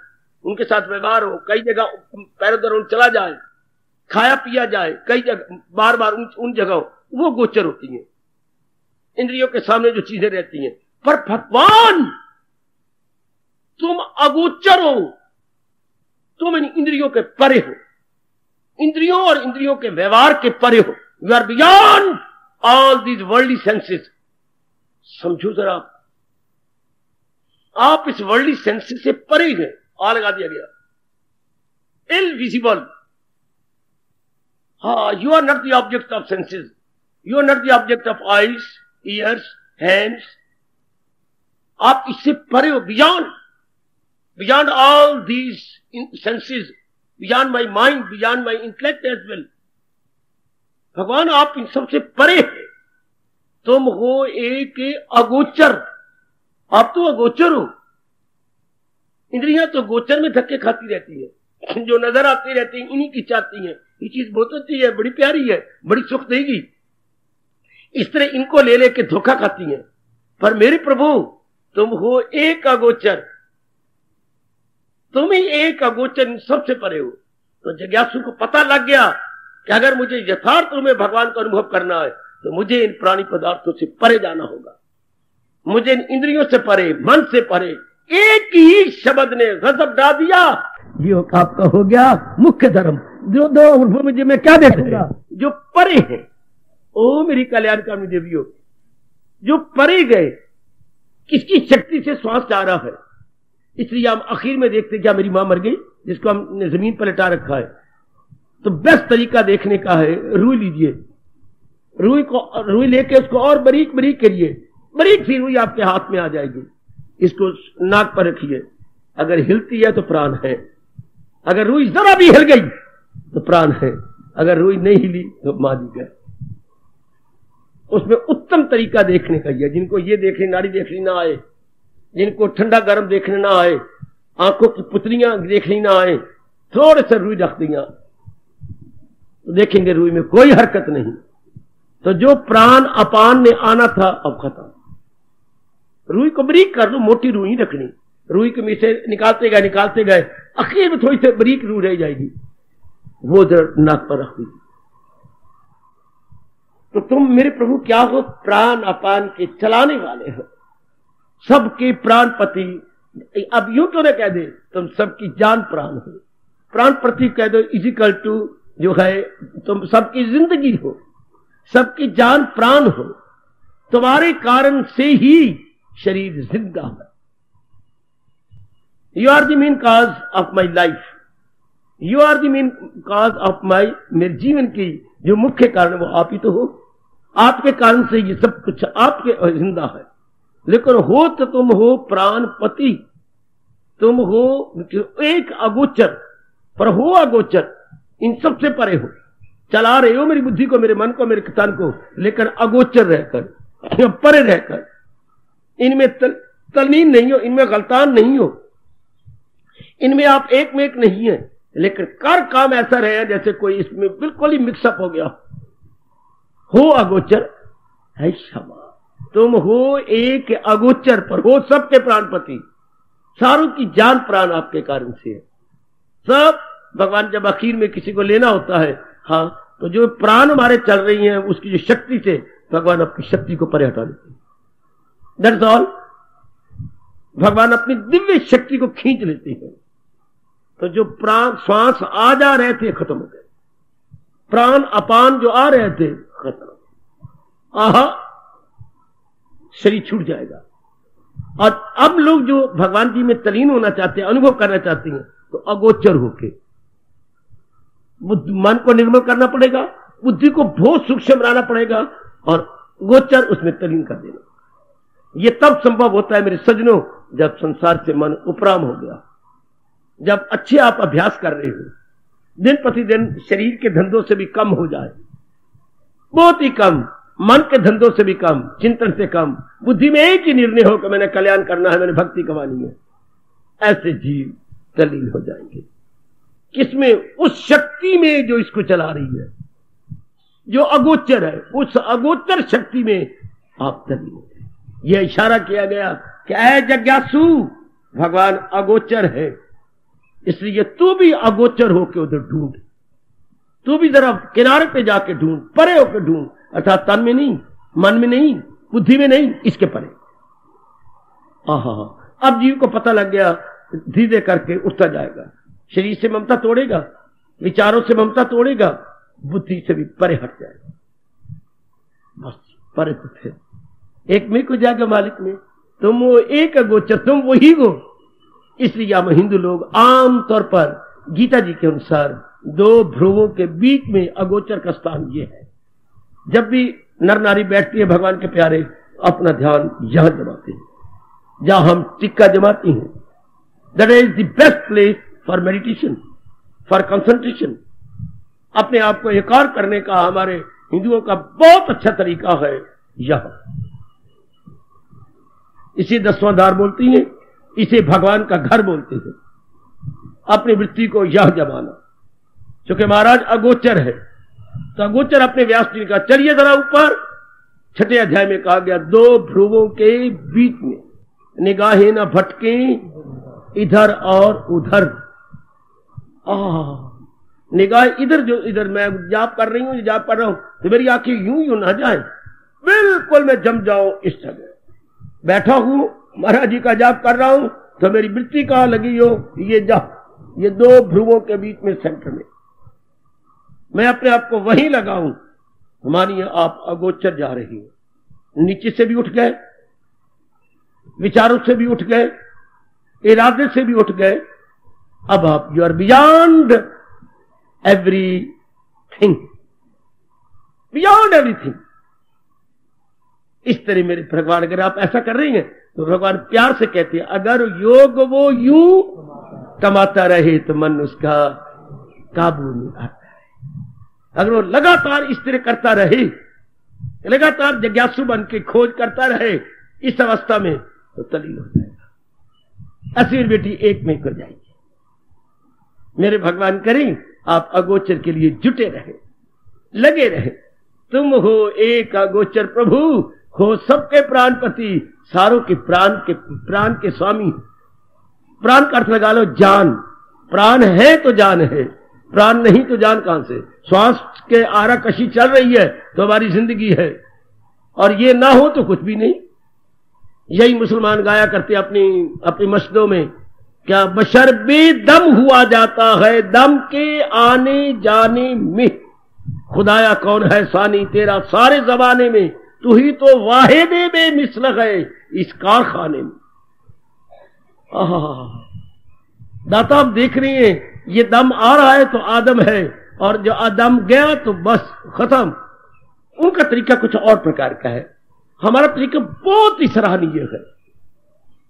उनके साथ व्यवहार हो, कई जगह पैरों दर चला जाए, खाया पिया जाए, कई जगह बार बार उन जगहों, वो गोचर होती हैं। इंद्रियों के सामने जो चीजें रहती हैं। पर भगवान, तुम अगोचर हो, तुम इन इंद्रियों के परे हो, इंद्रियों और इंद्रियों के व्यवहार के परे हो। You are beyond all these worldly senses. समझो जरा, आप इस वर्ल्डली सेंसेस से परे हैं। आ लगा दिया गया, इनविजिबल। हाँ, you are not the object of senses, you are not the object of eyes, ears, hands. आप इससे परे हो, beyond, beyond all these senses, beyond my mind, beyond my intellect as well. भगवान, आप इन सबसे परे हैं। तुम हो एक अगोचर, आप तो अगोचर हो। इंद्रियां तो गोचर में धक्के खाती रहती है, जो नजर आती रहती है इन्हीं की चाहती है, ये चीज बहुत अच्छी है, बड़ी प्यारी है, बड़ी सुख देगी, इस तरह इनको ले लेके धोखा खाती है। पर मेरे प्रभु तुम हो एक अगोचर, तुम ही एक अगोचर इन सबसे परे हो। तो जिज्ञासु को पता लग गया कि अगर मुझे यथार्थ रूप में भगवान का अनुभव करना है तो मुझे इन प्राणी पदार्थों से परे जाना होगा, मुझे इन इंद्रियों से परे, मन से परे। एक ही शब्द ने गजब डा दिया, ये आपका हो गया मुख्य धर्म। जो दो अनुभव मुझे मैं क्या देखूंगा, जो परे है। ओ मेरी कल्याणकामी देवियों, जो परे गए, किसकी शक्ति से श्वास जा रहा है। इसलिए हम आखिर में देखते क्या मेरी मां मर गई, जिसको हमने जमीन पर लटा रखा है, तो बेस्ट तरीका देखने का है, रुई लीजिए, रुई लेके उसको और बारीक बारीक करिए, बारीक सी रुई आपके हाथ में आ जाएगी। इसको नाक पर रखिए, अगर हिलती है तो प्राण है, अगर रुई जरा भी हिल गई तो प्राण है, अगर रुई नहीं हिली तो मार दी गए। उसमें उत्तम तरीका देखने का है। जिनको ये देखनी, नाड़ी देखनी ना आए, जिनको ठंडा गर्म देखने ना आए, आंखों की पुतलियां देखनी ना आए, थोड़े से रुई रख दिया तो देखेंगे रुई में कोई हरकत नहीं। तो जो प्राण अपान में आना था अब खत्म। रुई को बारीक कर दो, मोटी रुई रखनी, रुई के में से निकालते गए, आखिर में थोड़ी सी बारीक रुई रह जाएगी, वो जरा नाक पर रख दीजिए। तो तुम मेरे प्रभु क्या हो, प्राण अपान के चलाने वाले हो, सबके प्राणपति। अब यूं तो न कह दे तुम सबकी जान प्राण हो, प्राण प्रति कह दो इजिकल टू जो है तुम सबकी जिंदगी हो, सबकी जान प्राण हो। तुम्हारे कारण से ही शरीर जिंदा है। You are the main cause of my life, you are the main cause of my, मेरे जीवन की जो मुख्य कारण वो आप ही तो हो। आपके कारण से ये सब कुछ आपके जिंदा है। लेकिन हो तो तुम हो प्राणपति, तुम हो एक अगोचर, पर हो अगोचर, इन सबसे परे हो। चला रहे हो मेरी बुद्धि को, मेरे मन को, मेरे तन को, लेकिन अगोचर रहकर, परे रहकर, इनमें तल्लीन नहीं हो, इनमें गलतान नहीं हो, इनमें आप एक में एक नहीं है, लेकिन कर काम ऐसा रहे जैसे कोई इसमें बिल्कुल ही मिक्सअप हो गया हो। अगोचर है क्षमा, तुम हो एक अगोचर पर हो सबके प्राणपति, सारों की जान प्राण आपके कारण से है। सब भगवान जब आखिर में किसी को लेना होता है, हाँ, तो जो प्राण हमारे चल रही हैं उसकी जो शक्ति से भगवान अपनी शक्ति को परे हटा देते हैं। That's all. भगवान अपनी दिव्य शक्ति को खींच लेते हैं। तो जो प्राण श्वास आ जा रहे थे खत्म हो गए, प्राण अपान जो आ रहे थे खत्म, आहा शरीर छूट जाएगा। और अब लोग जो भगवान जी में तलीन होना चाहते हैं, अनुभव करना चाहते हैं, तो अगोचर होके मन को निर्मल करना पड़ेगा, बुद्धि को बहुत सूक्ष्म बनाना पड़ेगा और गोचर उसमें तलीन कर देना। यह तब संभव होता है मेरे सज्जनों, जब संसार से मन उपराम हो गया, जब अच्छे आप अभ्यास कर रहे हो, दिन प्रतिदिन शरीर के धंधों से भी कम हो जाए, बहुत ही कम, मन के धंधों से भी कम, चिंतन से कम, बुद्धि में एक ही निर्णय हो कि मैंने कल्याण करना है, मैंने भक्ति कमानी है, ऐसे जीव तल्लीन हो जाएंगे। किसमें? उस शक्ति में जो इसको चला रही है, जो अगोचर है, उस अगोचर शक्ति में आप तल्लीन हो जाए। यह इशारा किया गया कि ऐ जिज्ञासु, भगवान अगोचर है, इसलिए तू भी अगोचर होकर उधर ढूंढ, तू भी जरा किनारे पे जाके ढूंढ, परे होकर ढूंढ, अर्थात तन में नहीं, मन में नहीं, बुद्धि में नहीं, इसके परे। अब जीव को पता लग गया, धीरे करके उठता जाएगा, शरीर से ममता तोड़ेगा, विचारों से ममता तोड़ेगा, बुद्धि से भी परे हट जाएगा, बस परे तो थे। एक में को जाएगा मालिक में, तुम वो एक अगोचर, तुम वही हो। इसलिए हम हिंदू लोग आमतौर पर गीता जी के अनुसार दो भ्रुवों के बीच में अगोचर का स्थान ये है। जब भी नर नारी बैठती है भगवान के प्यारे, अपना ध्यान यहां जमाते हैं, जहां हम टिक्का जमाती हैं। That is the best place for meditation, for concentration. अपने आप को एकाग्र करने का हमारे हिंदुओं का बहुत अच्छा तरीका है यह। इसे 10वां द्वार बोलती हैं, इसे भगवान का घर बोलते हैं। अपनी वृत्ति को यह जमाना, क्योंकि महाराज अगोचर है, तो अगोचर अपने व्यास जी ने कहा चलिए जरा ऊपर। 6ठे अध्याय में कहा गया 2 भ्रुवों के बीच में निगाहें न भटके इधर और उधर। निगाह इधर, जो इधर मैं जाप कर रही हूं, जाप कर रहा हूं, तो मेरी आंखें यूं ना जाए, बिल्कुल मैं जम जाऊं इस जगह। बैठा हूं महाराज जी का जाप कर रहा हूं, तो मेरी वृत्ति कहां लगी हो, ये 2 भ्रुवों के बीच में सेंटर में मैं अपने आप को वहीं लगाऊं। मानिए आप अगोचर जा रही हो, नीचे से भी उठ गए, विचारों से भी उठ गए, इरादे से भी उठ गए। अब आप you are beyond everything, beyond everything. इस तरह मेरे भगवान, अगर आप ऐसा कर रही हैं तो भगवान प्यार से कहते हैं अगर योग वो यूं कमाता रहे तो मन उसका काबू नहीं आता है। अगर वो लगातार इस तरह करता रहे, लगातार जिज्ञासु बन के खोज करता रहे इस अवस्था में, तो तलीन हो जाएगा, असुर बेटी एक में कर जाएगी। मेरे भगवान करें आप अगोचर के लिए जुटे रहे, लगे रहे। तुम हो एक अगोचर प्रभु, हो सबके प्राणपति, सारों के प्राण के स्वामी। प्राण का अर्थ लगा लो जान। प्राण है तो जान है, प्राण नहीं तो जान कहां से। श्वास के आराकशी चल रही है तो हमारी जिंदगी है, और ये ना हो तो कुछ भी नहीं। यही मुसलमान गाया करते अपनी मस्जिदों में, क्या बशर्बे दम हुआ जाता है दम के आने जाने में। खुदाया कौन है सानी तेरा सारे जमाने में, तू ही तो वाहिदे में मिसल है इस कारखाने में। दाता आप देख रही हैं, ये दम आ रहा है तो आदम है, और जो आदम गया तो बस खत्म। उनका तरीका कुछ और प्रकार का है, हमारा तरीका बहुत ही सराहनीय है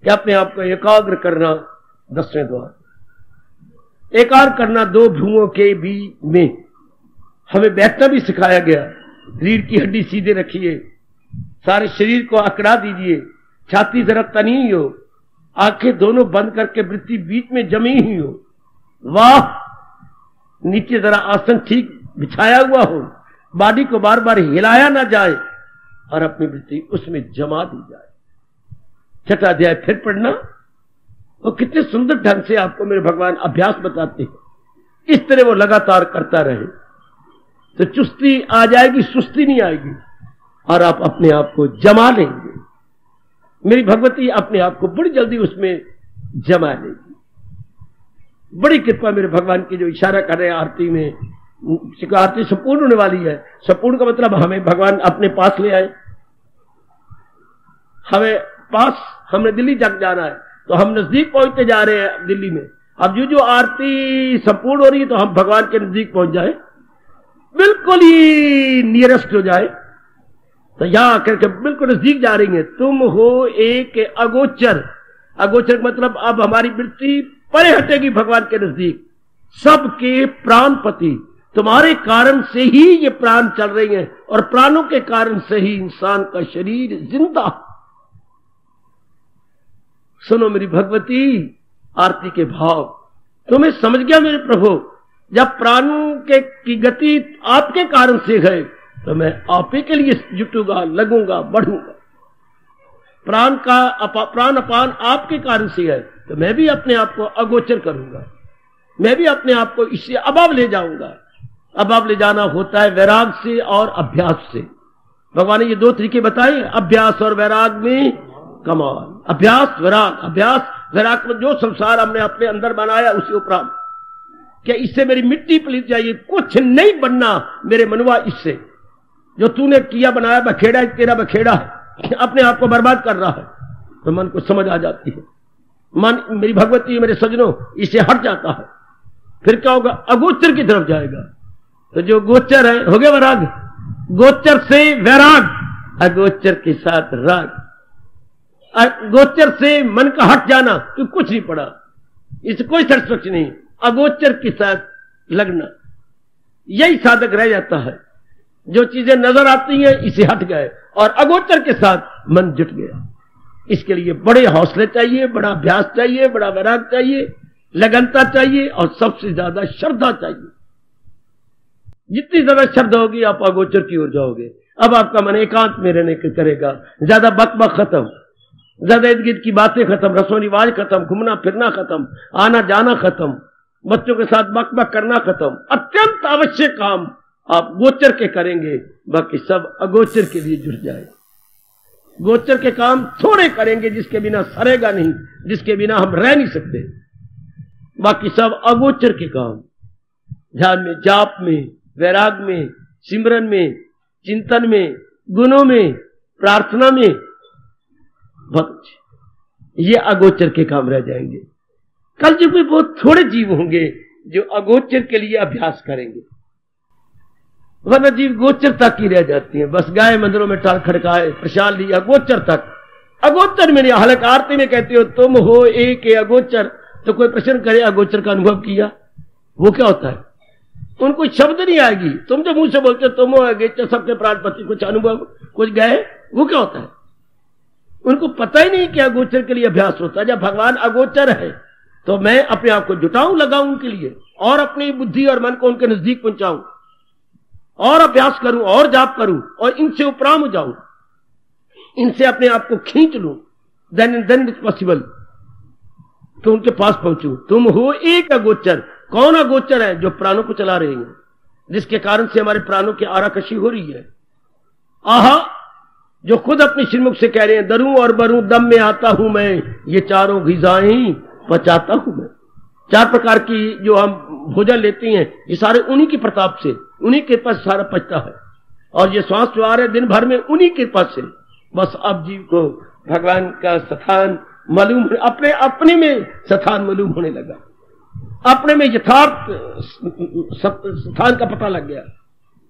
कि अपने आप को एकाग्र करना। 10वें द्वार एकाग्र करना 2 भ्रुवों के बीच में। हमें बैठना भी सिखाया गया। रीढ़ की हड्डी सीधे रखिए, सारे शरीर को अकड़ा दीजिए, छाती जरा तनी हो, आंखें दोनों बंद करके वृत्ति बीच में जमी हुई हो। वाह, नीचे जरा आसन ठीक बिछाया हुआ हो, बॉडी को बार बार हिलाया ना जाए, और अपनी वृत्ति उसमें जमा दी जाए। 6ठा अध्याय फिर पढ़ना, वो कितने सुंदर ढंग से आपको मेरे भगवान अभ्यास बताते हैं। इस तरह वो लगातार करता रहे तो चुस्ती आ जाएगी, सुस्ती नहीं आएगी, और आप अपने आप को जमा लेंगे। मेरी भगवती अपने आप को बड़ी जल्दी उसमें जमा लेगी। बड़ी कृपा मेरे भगवान की, जो इशारा कर रहे हैं आरती में, आरती संपूर्ण होने वाली है। संपूर्ण का मतलब हमें भगवान अपने पास ले आए, हमें पास, हमने दिल्ली तक जाना है तो हम नजदीक पहुंचते जा रहे हैं दिल्ली में। अब जो आरती संपूर्ण हो रही है तो हम भगवान के नजदीक पहुंच जाए, बिल्कुल ही नियरेस्ट हो जाए। तो यहां आकर के बिल्कुल नजदीक जा रही है। तुम हो एक अगोचर। अगोचर मतलब अब हमारी वृत्ति परे हटेगी भगवान के नजदीक। सबके प्राणपति, तुम्हारे कारण से ही ये प्राण चल रही हैं, और प्राणों के कारण से ही इंसान का शरीर जिंदा। सुनो मेरी भगवती आरती के भाव, तुम्हें समझ गया मेरे प्रभु। जब प्राणों की गति आपके कारण से है तो मैं आप ही के लिए जुटूंगा, लगूंगा, बढ़ूंगा। प्राण अपान आपके कारण से है तो मैं भी अपने आप को अगोचर करूंगा, मैं भी अपने आप को इससे अभाव ले जाऊंगा। अभाव ले जाना होता है वैराग से और अभ्यास से। भगवान ने ये 2 तरीके बताए, अभ्यास और वैराग में कमाल। अभ्यास वैराग, अभ्यास वैराग में जो संसार हमने अपने अंदर बनाया उसी उपरांत, क्या इससे मेरी मिट्टी पलीत जाइए, कुछ नहीं बनना मेरे मनुआ इससे। जो तूने किया बनाया बखेड़ा है, तेरा बखेड़ा है, अपने आप को बर्बाद कर रहा है। तो मन को समझ आ जाती है, मन मेरी भगवती मेरे सजनों इससे हट जाता है। फिर क्या होगा, अगोचर की तरफ जाएगा। तो जो गोचर है हो गया वैराग, गोचर से वैराग, अगोचर के साथ राग। गोचर से मन का हट जाना तो कुछ नहीं पड़ा, इससे कोई सेटिस्फैक्शन नहीं। अगोचर के साथ लगना, यही साधक रह जाता है। जो चीजें नजर आती हैं इसे हट गए, और अगोचर के साथ मन जुट गया। इसके लिए बड़े हौसले चाहिए, बड़ा अभ्यास चाहिए, बड़ा वैराग चाहिए, लगनता चाहिए और सबसे ज्यादा श्रद्धा चाहिए। जितनी ज्यादा श्रद्धा होगी आप अगोचर की ओर जाओगे। अब आपका मन एकांत में रहने के करेगा, ज्यादा बकबक खत्म, ज्यादा इर्द गिर्द की बातें खत्म, रस्म रिवाज खत्म, घूमना फिरना खत्म, आना जाना खत्म, बच्चों के साथ बकबक करना खत्म। अत्यंत आवश्यक काम आप गोचर के करेंगे, बाकी सब अगोचर के लिए जुट जाए। गोचर के काम थोड़े करेंगे जिसके बिना सरेगा नहीं, जिसके बिना हम रह नहीं सकते। बाकी सब अगोचर के काम, ध्यान में, जाप में, वैराग में, सिमरन में, चिंतन में, गुणों में, प्रार्थना में, बहुत अच्छे, ये अगोचर के काम रह जाएंगे। कल युग में बहुत थोड़े जीव होंगे जो अगोचर के लिए अभ्यास करेंगे, वरना जीव गोचर तक ही रह जाती है। बस गाय मंदिरों में टाल खड़काए, प्रसाद लिया, गोचर तक। अगोचर में नहीं, हालांकि आरती में कहते हो तुम हो एक अगोचर, तो कोई प्रश्न करे अगोचर का अनुभव किया, वो क्या होता है? उनको शब्द नहीं आएगी। तुम जो मुंह से बोलते हो तुम हो अगोचर, सबके प्राणपति, कुछ अनुभव, कुछ गए, वो क्या होता है? उनको पता ही नहीं कि अगोचर के लिए अभ्यास होता है। जब भगवान अगोचर है तो मैं अपने आप को जुटाऊं, लगाऊं उनके लिए, और अपनी बुद्धि और मन को उनके नजदीक पहुंचाऊं, और अभ्यास करूं, और जाप करूं, और इनसे उपराम हो जाऊं, इनसे अपने आप को खींच लूं, देन इट्स पॉसिबल तो उनके पास पहुंचूं। तुम हो एक अगोचर। कौन अगोचर है? जो प्राणों को चला रहे हैं, जिसके कारण से हमारे प्राणों की आराकशी हो रही है। आहा, जो खुद अपने श्रीमुख से कह रहे हैं, दरूं और बरूं दम में आता हूं मैं, ये चारों ग़िज़ाएं पचाता हूं मैं। चार प्रकार की जो हम भोजन लेते हैं, ये सारे उन्हीं की प्रताप से, उन्हीं के पास सारा पचता है, और ये श्वास जो आ रहे दिन भर में उन्हीं के पास से। बस अब जीव को भगवान का स्थान मालूम, अपने में स्थान मालूम होने लगा, अपने में यथार्थ स्थान का पता लग गया।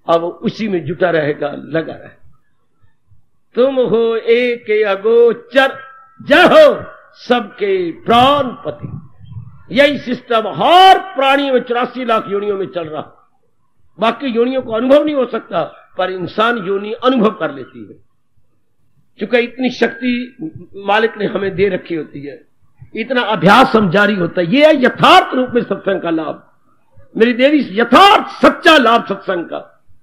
अब उसी में जुटा रहेगा, लगा रहे। तुम हो एक अगोचर, जय हो सबके प्राणपति। यही सिस्टम हर प्राणी में 84 लाख योनियों में चल रहा। बाकी योनियों को अनुभव नहीं हो सकता, पर इंसान योनि अनुभव कर लेती है, क्योंकि इतनी शक्ति मालिक ने हमें दे रखी होती है, इतना अभ्यास हम जारी होता है। ये है यथार्थ रूप में सत्संग का लाभ, मेरी देवी, यथार्थ सच्चा लाभ सत्संग का,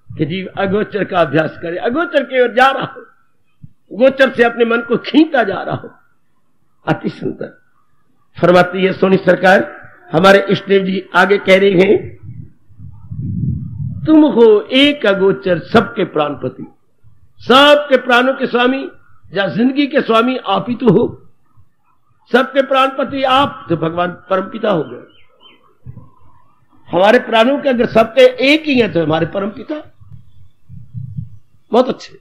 कि जीव अगोचर का अभ्यास करे, अगोचर की ओर जा रहा हो, गोचर से अपने मन को खींचता जा रहा हो। अति सुंदर फरमाती है सोनी सरकार। हमारे इष्टदेव जी आगे कह रहे हैं, तुम हो एक अगोचर सबके प्राणपति। सबके प्राणों के स्वामी या जिंदगी के स्वामी आप ही तो हो। सबके प्राणपति आप तो भगवान परमपिता हो गए। हमारे प्राणों के अगर सबके एक ही है तो हमारे परमपिता। बहुत अच्छे,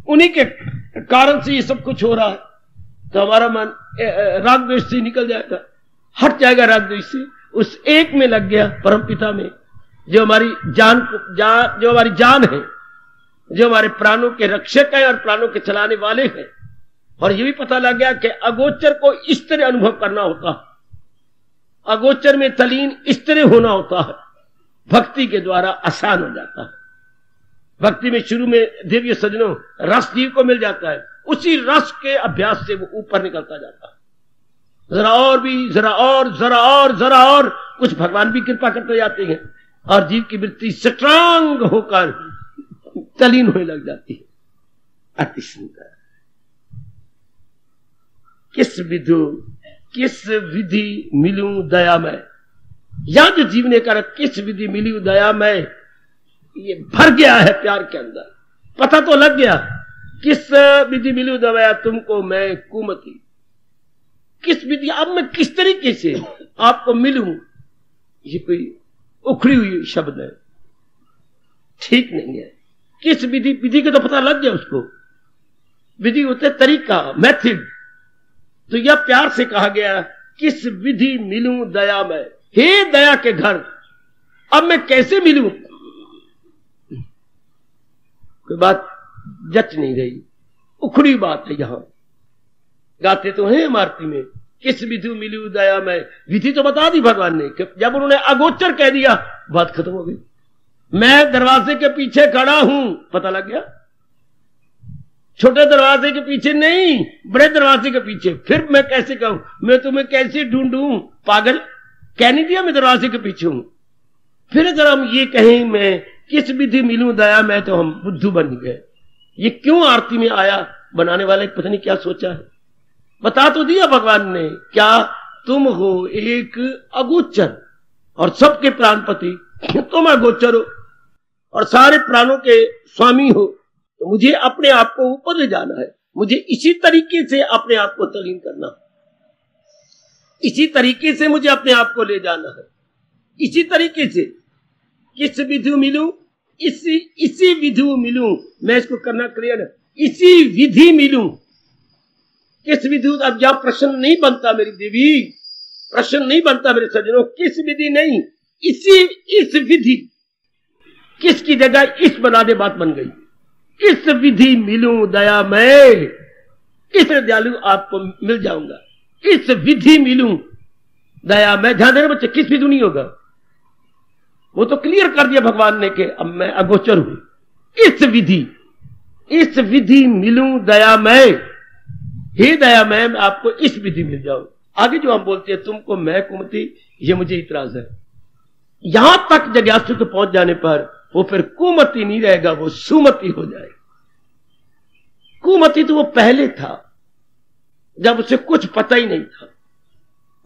उन्हीं के कारण से ये सब कुछ हो रहा है। तो हमारा मन राग द्वेष से निकल जाएगा, हट जाएगा राग द्वेष से, उस एक में लग गया, परमपिता में, जो हमारी जान है, जो हमारे प्राणों के रक्षक है और प्राणों के चलाने वाले हैं। और ये भी पता लग गया कि अगोचर को इस तरह अनुभव करना होता है, अगोचर में तलीन इस तरह होना होता है, भक्ति के द्वारा आसान हो जाता है। भक्ति में शुरू में दिव्य सजनों रस जीव को मिल जाता है, उसी रस के अभ्यास से वो ऊपर निकलता जाता है। जरा और भी, जरा और कुछ भगवान भी कृपा करते जाते हैं और जीव की वृत्ति स्ट्रांग होकर तलीन होने लग जाती है। अति सुंदर। किस विधि मिलूं दयामय, या जो जीव ने कहा किस विधि मिलूं दयामय, ये भर गया है प्यार के अंदर। पता तो लग गया, किस विधि मिलूं दया तुमको मैं कुमति। किस विधि, अब मैं किस तरीके से आपको मिलूं, ये कोई उखड़ी हुई शब्द है, ठीक नहीं है। किस विधि, विधि का तो पता लग गया उसको। विधि होते तरीका, मेथड। तो यह प्यार से कहा गया, किस विधि मिलूं दया में, हे दया के घर, अब मैं कैसे मिलूं। कोई बात जच नहीं रही, उखड़ी बात है। यहां गाते तो हैं आरती में, किस विधि मिलूं दया में। विधि तो बता दी भगवान ने, जब उन्होंने अगोचर कह दिया बात खत्म हो गई। मैं दरवाजे के पीछे खड़ा हूं, पता लग गया। छोटे दरवाजे के पीछे नहीं, बड़े दरवाजे के पीछे। फिर मैं कैसे कहूं, मैं तुम्हें कैसे ढूंढूं, पागल, कह नहीं दिया मैं दरवाजे के पीछे हूं। फिर अगर हम ये कहें मैं किस विधि मिलूं दया मैं, तो हम बुद्धू बन गए। ये क्यों आरती में आया, बनाने वाले पता नहीं क्या सोचा है। बता तो दिया भगवान ने, क्या तुम हो एक अगोचर और सबके प्राणपति, तुम अगोचर हो और सारे प्राणों के स्वामी हो। तो मुझे अपने आप को ऊपर ले जाना है, मुझे इसी तरीके से अपने आप को तलीन करना है, इसी तरीके से मुझे अपने आप को ले जाना है, इसी तरीके से। किस विधि मिलूं, इसी विधि मिलूं, मैं इसको करना क्लियर है, इसी विधि मिलूं। किस विधि, अब यहां प्रश्न नहीं बनता मेरी देवी, प्रश्न नहीं बनता मेरे सज्जनों, किस विधि नहीं, इस विधि। किसकी जगह इस बना दे, बात बन गई। इस विधि मिलूं दया मैं, इस दयालु आपको मिल जाऊंगा। इस विधि मिलूं दया मैं, ध्यान देना बच्चे, किस विधि नहीं होगा, वो तो क्लियर कर दिया भगवान ने कि अब मैं अगोचर हूं। इस विधि मिलूं दया मैं, हे दया मैं आपको इस विधि मिल जाऊं। आगे जो हम बोलते हैं तुमको मैं कुमति, ये मुझे इतराज है। यहां तक जिज्ञासु के पहुंच जाने पर वो फिर कुमति नहीं रहेगा, वो सुमति हो जाएगा। कुमति तो वो पहले था जब उसे कुछ पता ही नहीं था।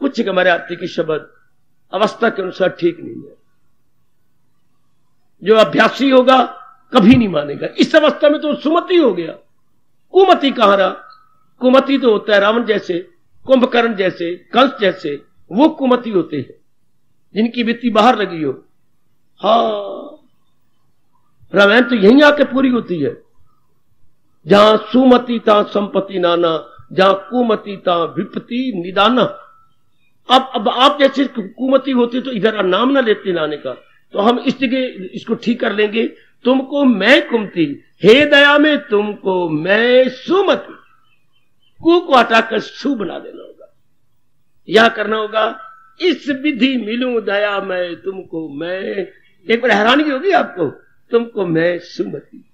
कुछ हमारे आरती की शब्द अवस्था के अनुसार ठीक नहीं है। जो अभ्यासी होगा कभी नहीं मानेगा। इस अवस्था में तो सुमति हो गया, कुमति कहां रहा। कुमति तो होता है रावण जैसे, कुंभकर्ण जैसे, कंस जैसे, वो कुमति होते हैं जिनकी वित्ती बाहर लगी हो। हाँ, रामायण तो यहीं आके पूरी होती है, जहां सुमति ता संपत्ति नाना, जहां कुमति ता विपत्ति निदाना। अब आप जैसे कुमति होती तो इधर नाम ना लेते लाने का, तो हम इस जगह इसको ठीक कर लेंगे। तुमको मैं कुमति, हे दया में तुमको मैं सुमति, कु को हटाकर सु बना देना होगा। यह करना होगा, इस विधि मिलूं दया मैं तुमको मैं। एक बार हैरानी होगी आपको, तुमको मैं सुमति,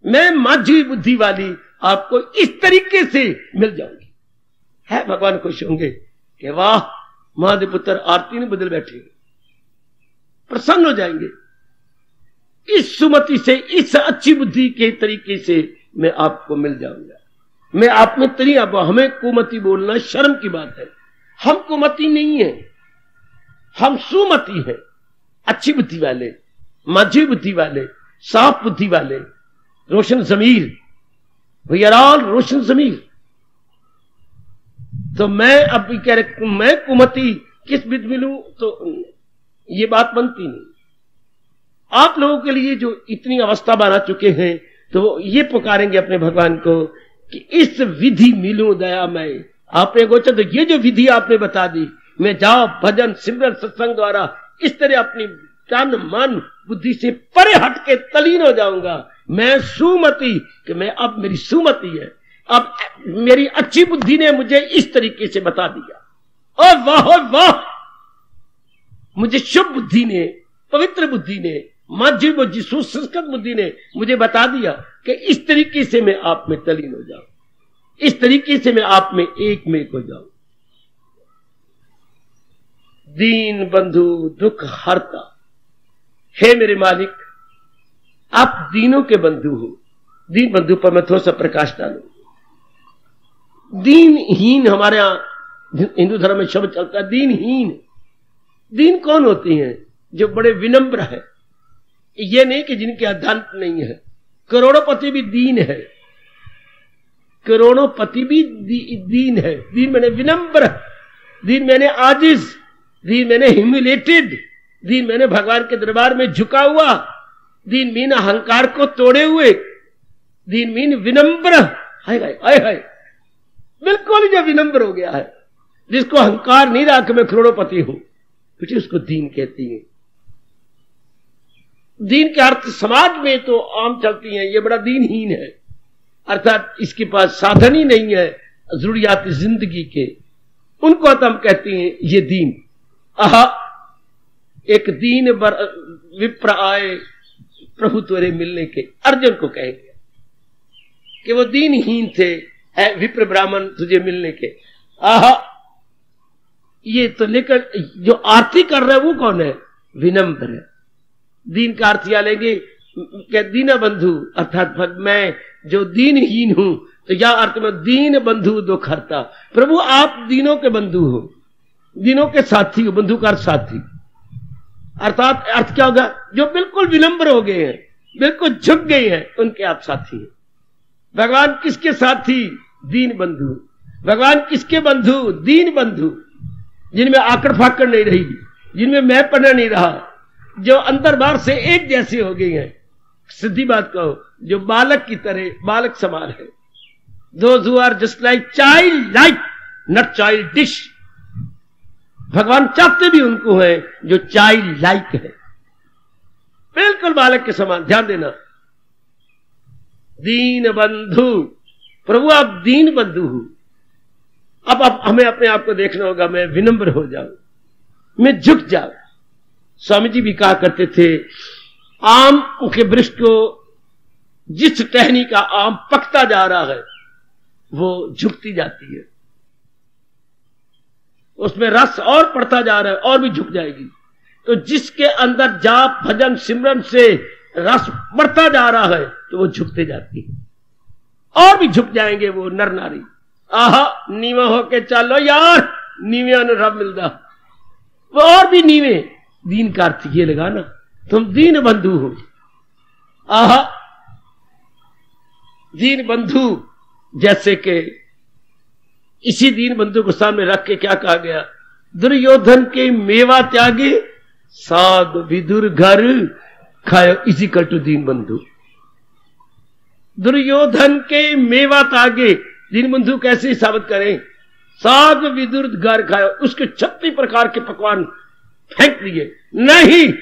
मैं माझी बुद्धि वाली आपको इस तरीके से मिल जाऊंगी। है भगवान खुश होंगे कि वाह महादेव पुत्र आरती में बदल बैठे, प्रसन्न हो जाएंगे। इस सुमति से, इस अच्छी बुद्धि के तरीके से मैं आपको मिल जाऊंगा। मैं आप में तरी, अब हमें कुमति बोलना शर्म की बात है। हम कुमति नहीं है, हम सुमति है, अच्छी बुद्धि वाले, माझी बुद्धि वाले, साफ बुद्धि वाले, रोशन जमीर, वी आर ऑल रोशन जमीर। तो मैं अब कह रहे मैं कुमति किस विधि मिलूं, तो ये बात बनती नहीं। आप लोगों के लिए जो इतनी अवस्था बना चुके हैं, तो ये पुकारेंगे अपने भगवान को कि इस विधि मिलूं दया मैं। आपने गोचर, तो ये जो विधि आपने बता दी, मैं जाओ भजन सिमरन सत्संग द्वारा इस तरह अपनी तन मन बुद्धि से परे हट के तलीन हो जाऊंगा। मैं सुमति, कि मैं अब मेरी सुमति है, अब मेरी अच्छी बुद्धि ने मुझे इस तरीके से बता दिया। और वाह, मुझे शुभ बुद्धि ने, पवित्र बुद्धि ने, माझी बुद्धि, सुसंस्कृत बुद्धि ने मुझे बता दिया कि इस तरीके से मैं आप में तलीन हो जाऊं, इस तरीके से मैं आप में एक में हो जाऊं। दीन बंधु दुख हरता, हे मेरे मालिक आप दीनों के बंधु हो। दीन बंधु पर मैं थोड़ा सा प्रकाश डालूं। दीनहीन हमारे यहां हिंदू धर्म में शब्द चलता है, दीनहीन। दीन कौन होती हैं? जो बड़े विनम्र है। ये नहीं कि जिनके अधन नहीं है। करोड़ोपति भी दीन है, करोड़ोपति भी दीन है। दीन मैंने विनम्र, दीन मैंने आजिज, दीन मैंने ह्यूमिलेटेड, दीन मैंने भगवान के दरबार में झुका हुआ, दीन मीन अहंकार को तोड़े हुए, दीन मीन विनम्र। हाय हाय हाय हाय, बिल्कुल जो विनम्र हो गया है, जिसको अहंकार नहीं रहा कि मैं करोड़ोपति हूं, कुछ उसको दीन कहती है। दीन के अर्थ समाज में तो आम चलती हैं, ये बड़ा दीनहीन है, अर्थात इसके पास साधन ही नहीं है जरूरियात जिंदगी के, उनको तो हम कहते हैं ये दीन। आहा, एक दीन विप्र आए प्रभु तेरे मिलने के, अर्जुन को कहेंगे कि वो दीनहीन थे, ऐ विप्र ब्राह्मण तुझे मिलने के। आहा, ये तो लेकर जो आरती कर रहे वो कौन है? विनम्र है। दीन का अर्थ या लेंगे क्या? दीन बंधु, अर्थात मैं जो दीनहीन हूं, तो या अर्थ में दीन बंधु दुख हरता। प्रभु आप दीनों के बंधु हो, दीनों के साथी हो। बंधु का अर्थ साथी, अर्थात अर्थ क्या होगा? जो बिल्कुल विनम्र हो गए हैं, बिल्कुल झुक गए हैं, उनके आप साथी हैं। भगवान किसके साथी? दीन बंधु। भगवान किसके बंधु? दीन बंधु, जिनमें आकड़ फाकड़ नहीं रही, जिनमें मैं पना नहीं रहा, जो अंदर बाहर से एक जैसे हो गई हैं। सीधी बात कहो, जो बालक की तरह, बालक समान है। Those who are just like child like, not childish। भगवान चाहते भी उनको है जो चाइल्ड लाइक है, बिल्कुल बालक के समान। ध्यान देना, दीन बंधु। प्रभु आप दीन बंधु हो। अब हमें अपने आप को देखना होगा, मैं विनम्र हो जाऊं, मैं झुक जाऊं। स्वामी जी भी कहा करते थे, आम के वृक्ष को जिस टहनी का आम पकता जा रहा है वो झुकती जाती है, उसमें रस और पड़ता जा रहा है और भी झुक जाएगी। तो जिसके अंदर जाप भजन सिमरन से रस बढ़ता जा रहा है तो वो झुकते जाती है और भी झुक जाएंगे वो नर नारी। आहा, नीवा होके चलो यार, नीवे अनुराग मिलता, वो और भी नीवे। दीन का अर्थ ये लगाना, तुम दीन बंधु हो। आहा, दीन बंधु, जैसे कि इसी दीन बंधु को सामने रख के क्या कहा गया? दुर्योधन के मेवा त्यागे साग विदुर घर खायो, इजिकल टू दीन बंधु। दुर्योधन के मेवा त्यागे, दीन बंधु कैसे साबित करें? साग विदुर घर खायो, उसके 36 प्रकार के पकवान फेंक दिए, नहीं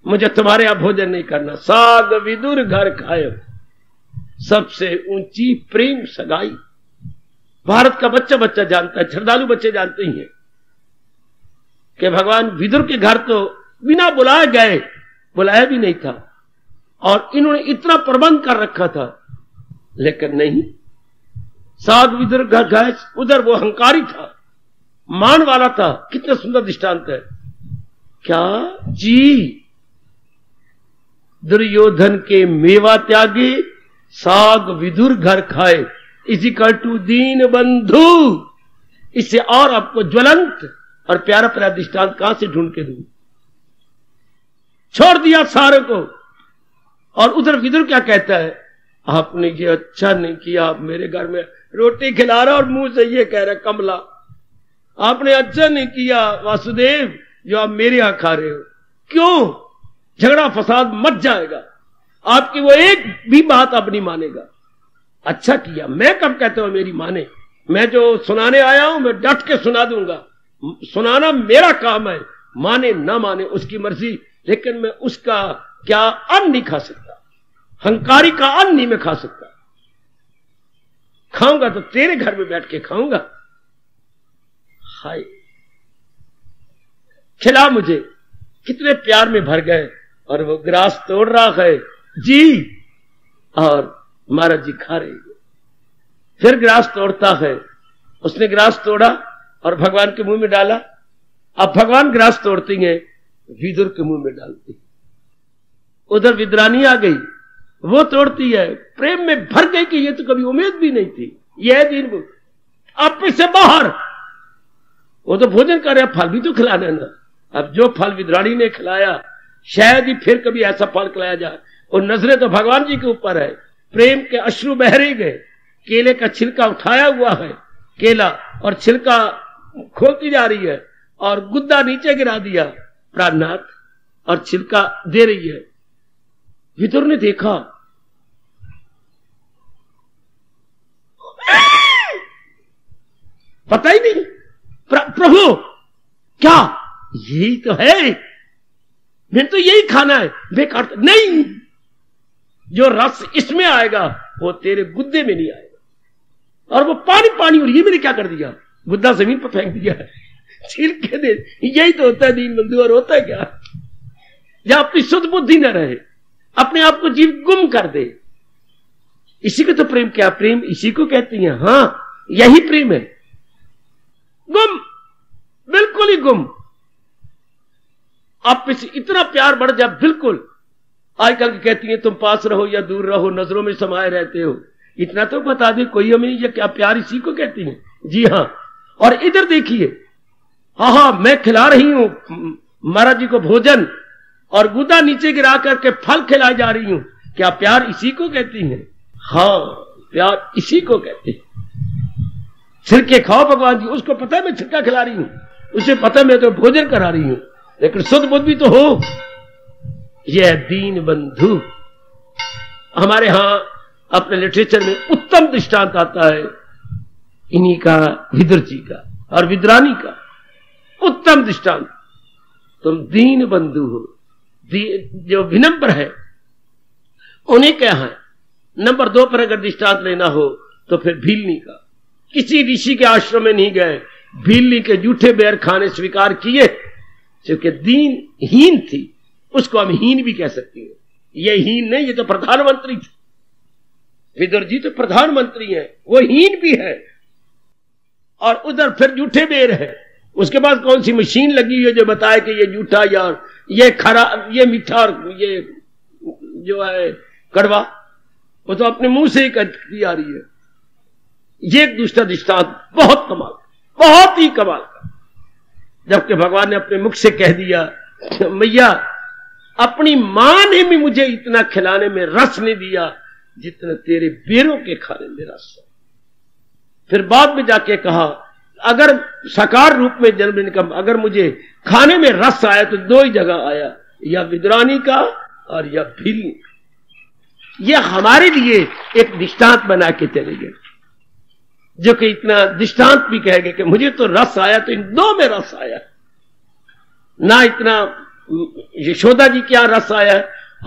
मुझे तुम्हारे यहां भोजन नहीं करना। साग विदुर घर खायो, सबसे ऊंची प्रेम सगाई। भारत का बच्चा बच्चा जानता है, श्रद्धालु बच्चे जानते ही हैं कि भगवान विदुर के घर तो बिना बुलाए गए, बुलाया भी नहीं था, और इन्होंने इतना प्रबंध कर रखा था, लेकिन नहीं। साग विदुर घर गए, उधर वो अहंकारी था, मान वाला था। कितना सुंदर दृष्टांत है। क्या जी? दुर्योधन के मेवा त्यागे साग विदुर घर खाए, इजिकल टू दीन बंधु। इससे और आपको ज्वलंत और प्यारा प्यारा दृष्टांत कहां से ढूंढ के दूं? छोड़ दिया सारे को, और उधर विदुर क्या कहता है? आपने ये अच्छा नहीं किया, आप मेरे घर में रोटी खिला रहा और मुंह से ये कह रहा कमला, आपने अच्छा नहीं किया वासुदेव जो आप मेरे यहां खा रहे हो। क्यों? झगड़ा फसाद मच जाएगा, आपकी वो एक भी बात अब नहीं मानेगा। अच्छा किया, मैं कब कहता हूं मेरी माने? मैं जो सुनाने आया हूं मैं डट के सुना दूंगा, सुनाना मेरा काम है, माने ना माने उसकी मर्जी, लेकिन मैं उसका क्या अन्न नहीं खा सकता, हंकारी का अन्न नहीं मैं खा सकता। खाऊंगा तो तेरे घर में बैठ के खाऊंगा। हाय, खिला मुझे। कितने प्यार में भर गए, और वो ग्रास तोड़ रहा है जी, और महाराज जी खा रहे हैं। फिर ग्रास तोड़ता है, उसने ग्रास तोड़ा और भगवान के मुंह में डाला। अब भगवान ग्रास तोड़ती हैं, विदुर के मुंह में डालती। उधर विद्रानी आ गई, वो तोड़ती है, प्रेम में भर गई कि ये तो कभी उम्मीद भी नहीं थी। यह दिन आप से बाहर, वो तो भोजन कर रहा, फल भी तो खिलाना ना। अब जो फल विद्राणी ने खिलाया, शायद ही फिर कभी ऐसा फल खिलाया जाए। और नजरें तो भगवान जी के ऊपर है, प्रेम के अश्रु बह रहे गए। केले का छिलका उठाया हुआ है, केला, और छिलका खोलती जा रही है, और गुद्दा नीचे गिरा दिया प्राणनाथ, और छिलका दे रही है। विदुर ने देखा, पता ही नहीं, प्रभु क्या यही तो है, मैंने तो यही खाना है। बेकार नहीं, जो रस इसमें आएगा वो तेरे गुद्दे में नहीं आएगा। और वो पानी पानी, और ये मैंने क्या कर दिया? गुद्दा जमीन पर फेंक दिया है, छिलके दे। यही तो होता है दीन बंधु। और होता है क्या? जब अपनी शुद्ध बुद्धि न रहे, अपने आप को जीव गुम कर दे, इसी को तो प्रेम, क्या प्रेम इसी को कहती हैं। हाँ, यही प्रेम है। गुम, बिल्कुल ही गुम। आप से इतना प्यार बढ़ जाए, बिल्कुल। आजकल की कहती हैं तुम पास रहो या दूर रहो, नजरों में समाये रहते हो। इतना तो बता दे कोई हमें, ये क्या प्यार इसी को कहती हैं। जी हाँ। और इधर देखिए, हाँ, मैं खिला रही हूं महाराज जी को भोजन और गुदा नीचे गिरा करके फल खिलाई जा रही हूं, क्या प्यार इसी को कहती हैं। हाँ, प्यार इसी को कहते हैं। छिलके खाओ भगवान जी, उसको पता है मैं छिलका खिला रही हूं, उसे पता है मैं तो भोजन करा रही हूं, लेकिन शुद्ध बुद्ध भी तो हो। यह दीन बंधु हमारे यहां अपने लिटरेचर में उत्तम दृष्टांत आता है इन्हीं का, विदुर जी का और विद्रानी का उत्तम दृष्टांत। तुम दीन बंधु हो, जो विनम्र है उन्हें क्या है। नंबर 2 पर अगर दृष्टांत लेना हो तो फिर भीलनी का। किसी ऋषि के आश्रम में नहीं गए, भीलनी के जूठे बेर खाने स्वीकार किए, क्योंकि दीन हीन थी। उसको हम हीन भी कह सकते हैं। ये हीन नहीं, ये तो प्रधानमंत्री थे। विदुर जी तो प्रधानमंत्री हैं, वो हीन भी है। और उधर फिर जूठे बेर है। उसके बाद कौन सी मशीन लगी है जो बताए कि ये जूठा या ये खरा, ये मीठा और ये जो है कड़वा, वो तो अपने मुंह से ही करती आ रही है। ये एक दूसरा दृष्टांत बहुत कमाल, बहुत ही कमाल का। जबकि भगवान ने अपने मुख से कह दिया, मैया अपनी मां ने भी मुझे इतना खिलाने में रस नहीं दिया जितना तेरे बेरों के खाने में रस है। फिर बाद में जाके कहा, अगर साकार रूप में जन्म लेने का, अगर मुझे खाने में रस आया तो 2 ही जगह आया, या विद्रानी का और या भीलनी का। यह हमारे लिए एक दृष्टांत बना के चले गए, जो कि इतना दृष्टांत भी कह गए कि मुझे तो रस आया तो इन 2 में रस आया, ना इतना यशोदा जी क्या रस आया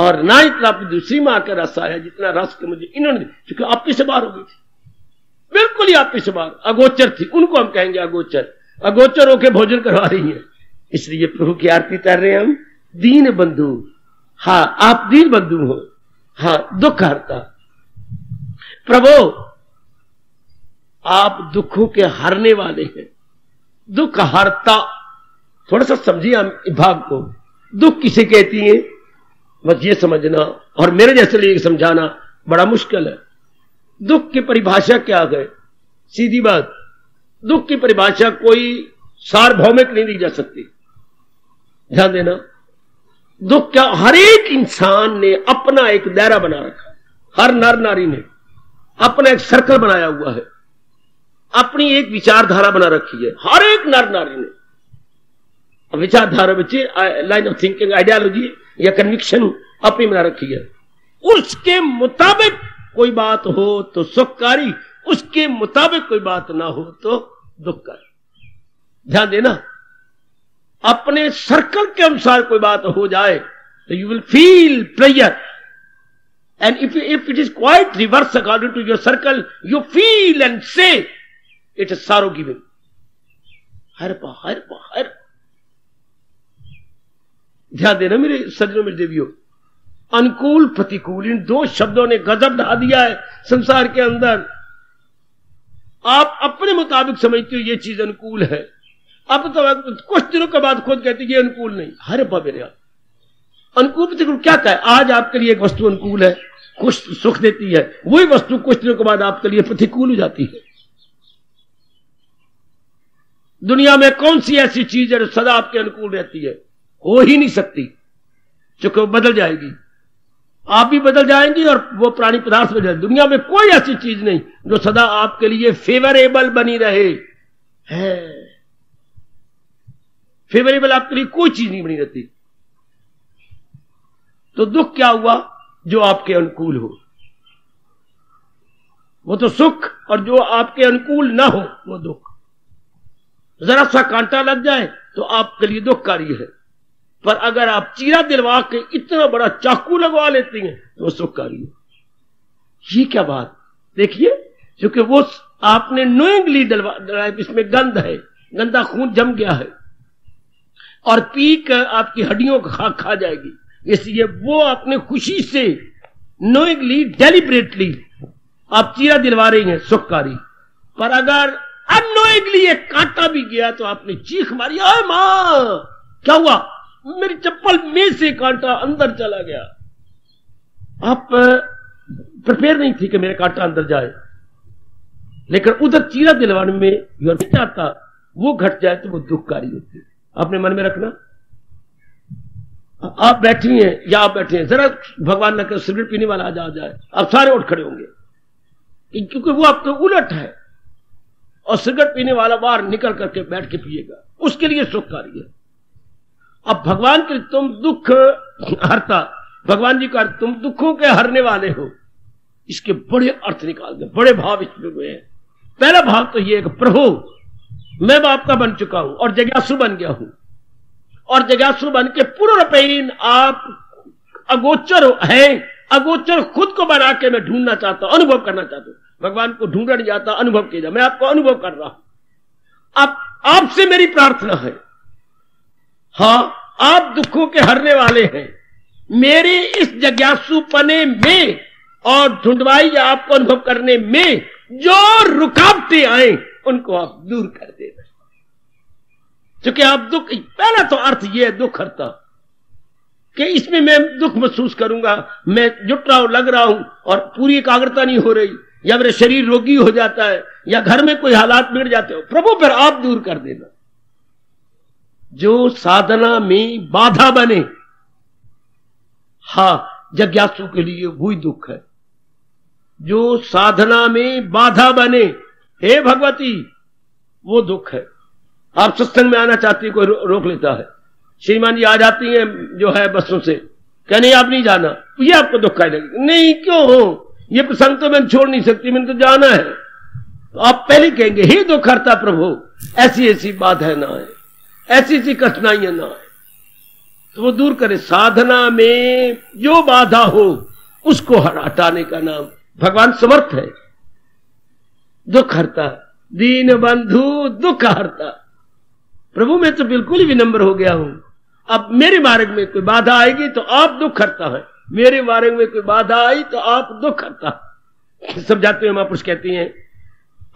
और ना इतना अपनी दूसरी मां का रस आया जितना रस के मुझे इन्होंने, क्योंकि आपकी से बाहर हो गई थी, बिल्कुल ही आपकी से बाहर, अगोचर थी। उनको हम कहेंगे अगोचर, अगोचर होके भोजन करवा रही है। इसलिए प्रभु की आरती कर रहे हैं हम। दीन बंधु, हाँ आप दीन बंधु हो, हाँ दुख हरता। प्रभु आप दुखों के हरने वाले हैं, दुख हरता। थोड़ा सा समझिए हम भाव को। दुख किसे कहती है, बस ये समझना, और मेरे जैसे लिए समझाना बड़ा मुश्किल है। दुख की परिभाषा क्या है, सीधी बात, दुख की परिभाषा कोई सार्वभौमिक नहीं दी जा सकती। ध्यान देना, दुख क्या, हर एक इंसान ने अपना एक दायरा बना रखा, हर नर नारी ने अपना एक सर्कल बनाया हुआ है, अपनी एक विचारधारा बना रखी है। हर एक नर नारी ने विचारधारा बच्चे, लाइन ऑफ थिंकिंग, आइडियोलॉजी या कन्विक्शन अपनी बना रखी है। उसके मुताबिक कोई बात हो तो सुखकारी, उसके मुताबिक कोई बात ना हो तो दुखकारी। ध्यान देना, अपने सर्कल के अनुसार कोई बात हो जाए तो you will feel pleasure, and if it is quite reverse according to your circle, you feel and say it is sorrow giving. हर ध्यान देना मेरे सज्जनों, मेरे देवियों, अनुकूल प्रतिकूल, इन 2 शब्दों ने गजब ढा दिया है संसार के अंदर। आप अपने मुताबिक समझते हो ये चीज अनुकूल है, अब तो कुछ दिनों के बाद खुद कहते ये अनुकूल नहीं। हरे मेरे अनुकूल प्रतिकूल क्या कहे, आज आपके लिए एक वस्तु अनुकूल है, कुछ सुख देती है, वही वस्तु कुछ दिनों के बाद आपके लिए प्रतिकूल हो जाती है। दुनिया में कौन सी ऐसी चीज है जो सदा आपके अनुकूल रहती है, हो ही नहीं सकती, क्योंकि वो बदल जाएगी, आप भी बदल जाएंगी और वो प्राणी पदार्थ बदल जाएगी। दुनिया में कोई ऐसी चीज नहीं जो सदा आपके लिए फेवरेबल बनी रहे है। फेवरेबल आपके लिए कोई चीज नहीं बनी रहती। तो दुख क्या हुआ, जो आपके अनुकूल हो वो तो सुख, और जो आपके अनुकूल ना हो वो दुख। जरा सा कांटा लग जाए तो आपके लिए दुखकारी है, पर अगर आप चीरा दिलवा के इतना बड़ा चाकू लगवा लेती हैं तो वो सुखकारी है। ये क्या बात देखिए, क्योंकि वो आपने नोइंगली डलवाया, इसमें गंध है, गंदा खून जम गया है और पी कर आपकी हड्डियों को खा जाएगी। इसलिए वो अपने खुशी से नोइंगली, डेलिबरेटली आप चीरा दिलवा रही हैं सुखकारी, पर अगर अनोइंगली एक कांटा भी गया तो आपने चीख मारी, अरे मां क्या हुआ, मेरी चप्पल में से कांटा अंदर चला गया। आप प्रिपेयर नहीं थी कि मेरा कांटा अंदर जाए, लेकिन उधर चीरा दिलवाने में यूर नहीं चाहता वो घट जाए तो वो दुखकारी होती है। आपने मन में रखना, आप बैठी हैं या आप बैठे हैं, जरा भगवान न करे सिगरेट पीने वाला आ जाए, आप सारे उठ खड़े होंगे, क्योंकि वो आपके उलट है और सिगरेट पीने वाला बाहर निकल करके बैठ के पिएगा, उसके लिए सुखकारी है। अब भगवान के तुम दुख हरता, भगवान जी का तुम दुखों के हरने वाले हो, इसके बड़े अर्थ निकाल दे, बड़े भाव इसमें हुए हैं। पहला भाव तो ये है कि प्रभु मैं बाप का बन चुका हूं और जिज्ञासु बन गया हूं, और जिज्ञासु बन के पूर्णपेन आप अगोचर हैं, अगोचर खुद को बना के मैं ढूंढना चाहता हूं, अनुभव करना चाहता हूं। भगवान को ढूंढा नहीं जाता, अनुभव किया जाए, मैं आपको अनुभव कर रहा हूं। अब आपसे मेरी प्रार्थना है, हाँ आप दुखों के हरने वाले हैं, मेरे इस जिज्ञासुपने में और ढूंढवाई या आपको अनुभव करने में जो रुकावटें आए उनको आप दूर कर देना, क्योंकि आप दुख, पहला तो अर्थ यह है दुख हरता, कि इसमें मैं दुख महसूस करूंगा, मैं जुट रहा हूं, लग रहा हूं और पूरी एकाग्रता नहीं हो रही, या मेरा शरीर रोगी हो जाता है, या घर में कोई हालात बिगड़ जाते हो, प्रभु फिर आप दूर कर देना। जो साधना में बाधा बने, हाँ जिज्ञासु के लिए वही दुख है, जो साधना में बाधा बने, हे भगवती वो दुख है। आप सत्संग में आना चाहती है, कोई रोक लेता है, श्रीमान जी आ जाती हैं जो है बसों से, कह नहीं आप नहीं जाना, ये आपको दुख आए लगेगा, नहीं क्यों हो, ये प्रसंग तो मैं छोड़ नहीं सकती, मैंने तो जाना है, तो आप पहले कहेंगे हे दुख हरता प्रभु ऐसी ऐसी बाधाएं ना आए, ऐसी ऐसी कठिनाइयां ना आए, तो वो दूर करे। साधना में जो बाधा हो उसको हटाने का नाम भगवान समर्थ है। दुख हरता, दीन बंधु दुख हरता, प्रभु मैं तो बिल्कुल ही विनम्र हो गया हूं, अब मेरे मार्ग में कोई बाधा आएगी तो आप दुख हरता है, मेरे मार्ग में कोई बाधा आई तो आप दुख हरता। सब जाते हुए महापुरुष कहती हैं,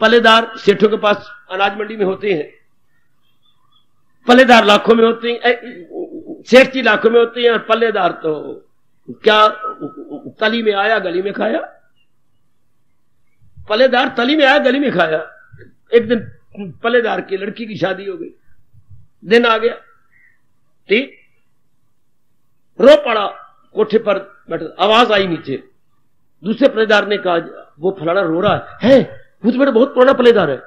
पल्लेदार सेठों के पास अनाज मंडी में होते हैं, पल्लेदार लाखों में होते हैं, सेठ जी लाखों में होते हैं, और पल्लेदार तो क्या तली में आया गली में खाया, पल्लेदार तली में आया गली में खाया। एक दिन पल्लेदार की लड़की की शादी हो गई, दिन आ गया, ठीक रो पड़ा, कोठे पर बैठा, आवाज आई नीचे, दूसरे पल्लेदार ने कहा वो फलाना रो रहा है, वो तो मेरा बहुत पुराना पल्लेदार है।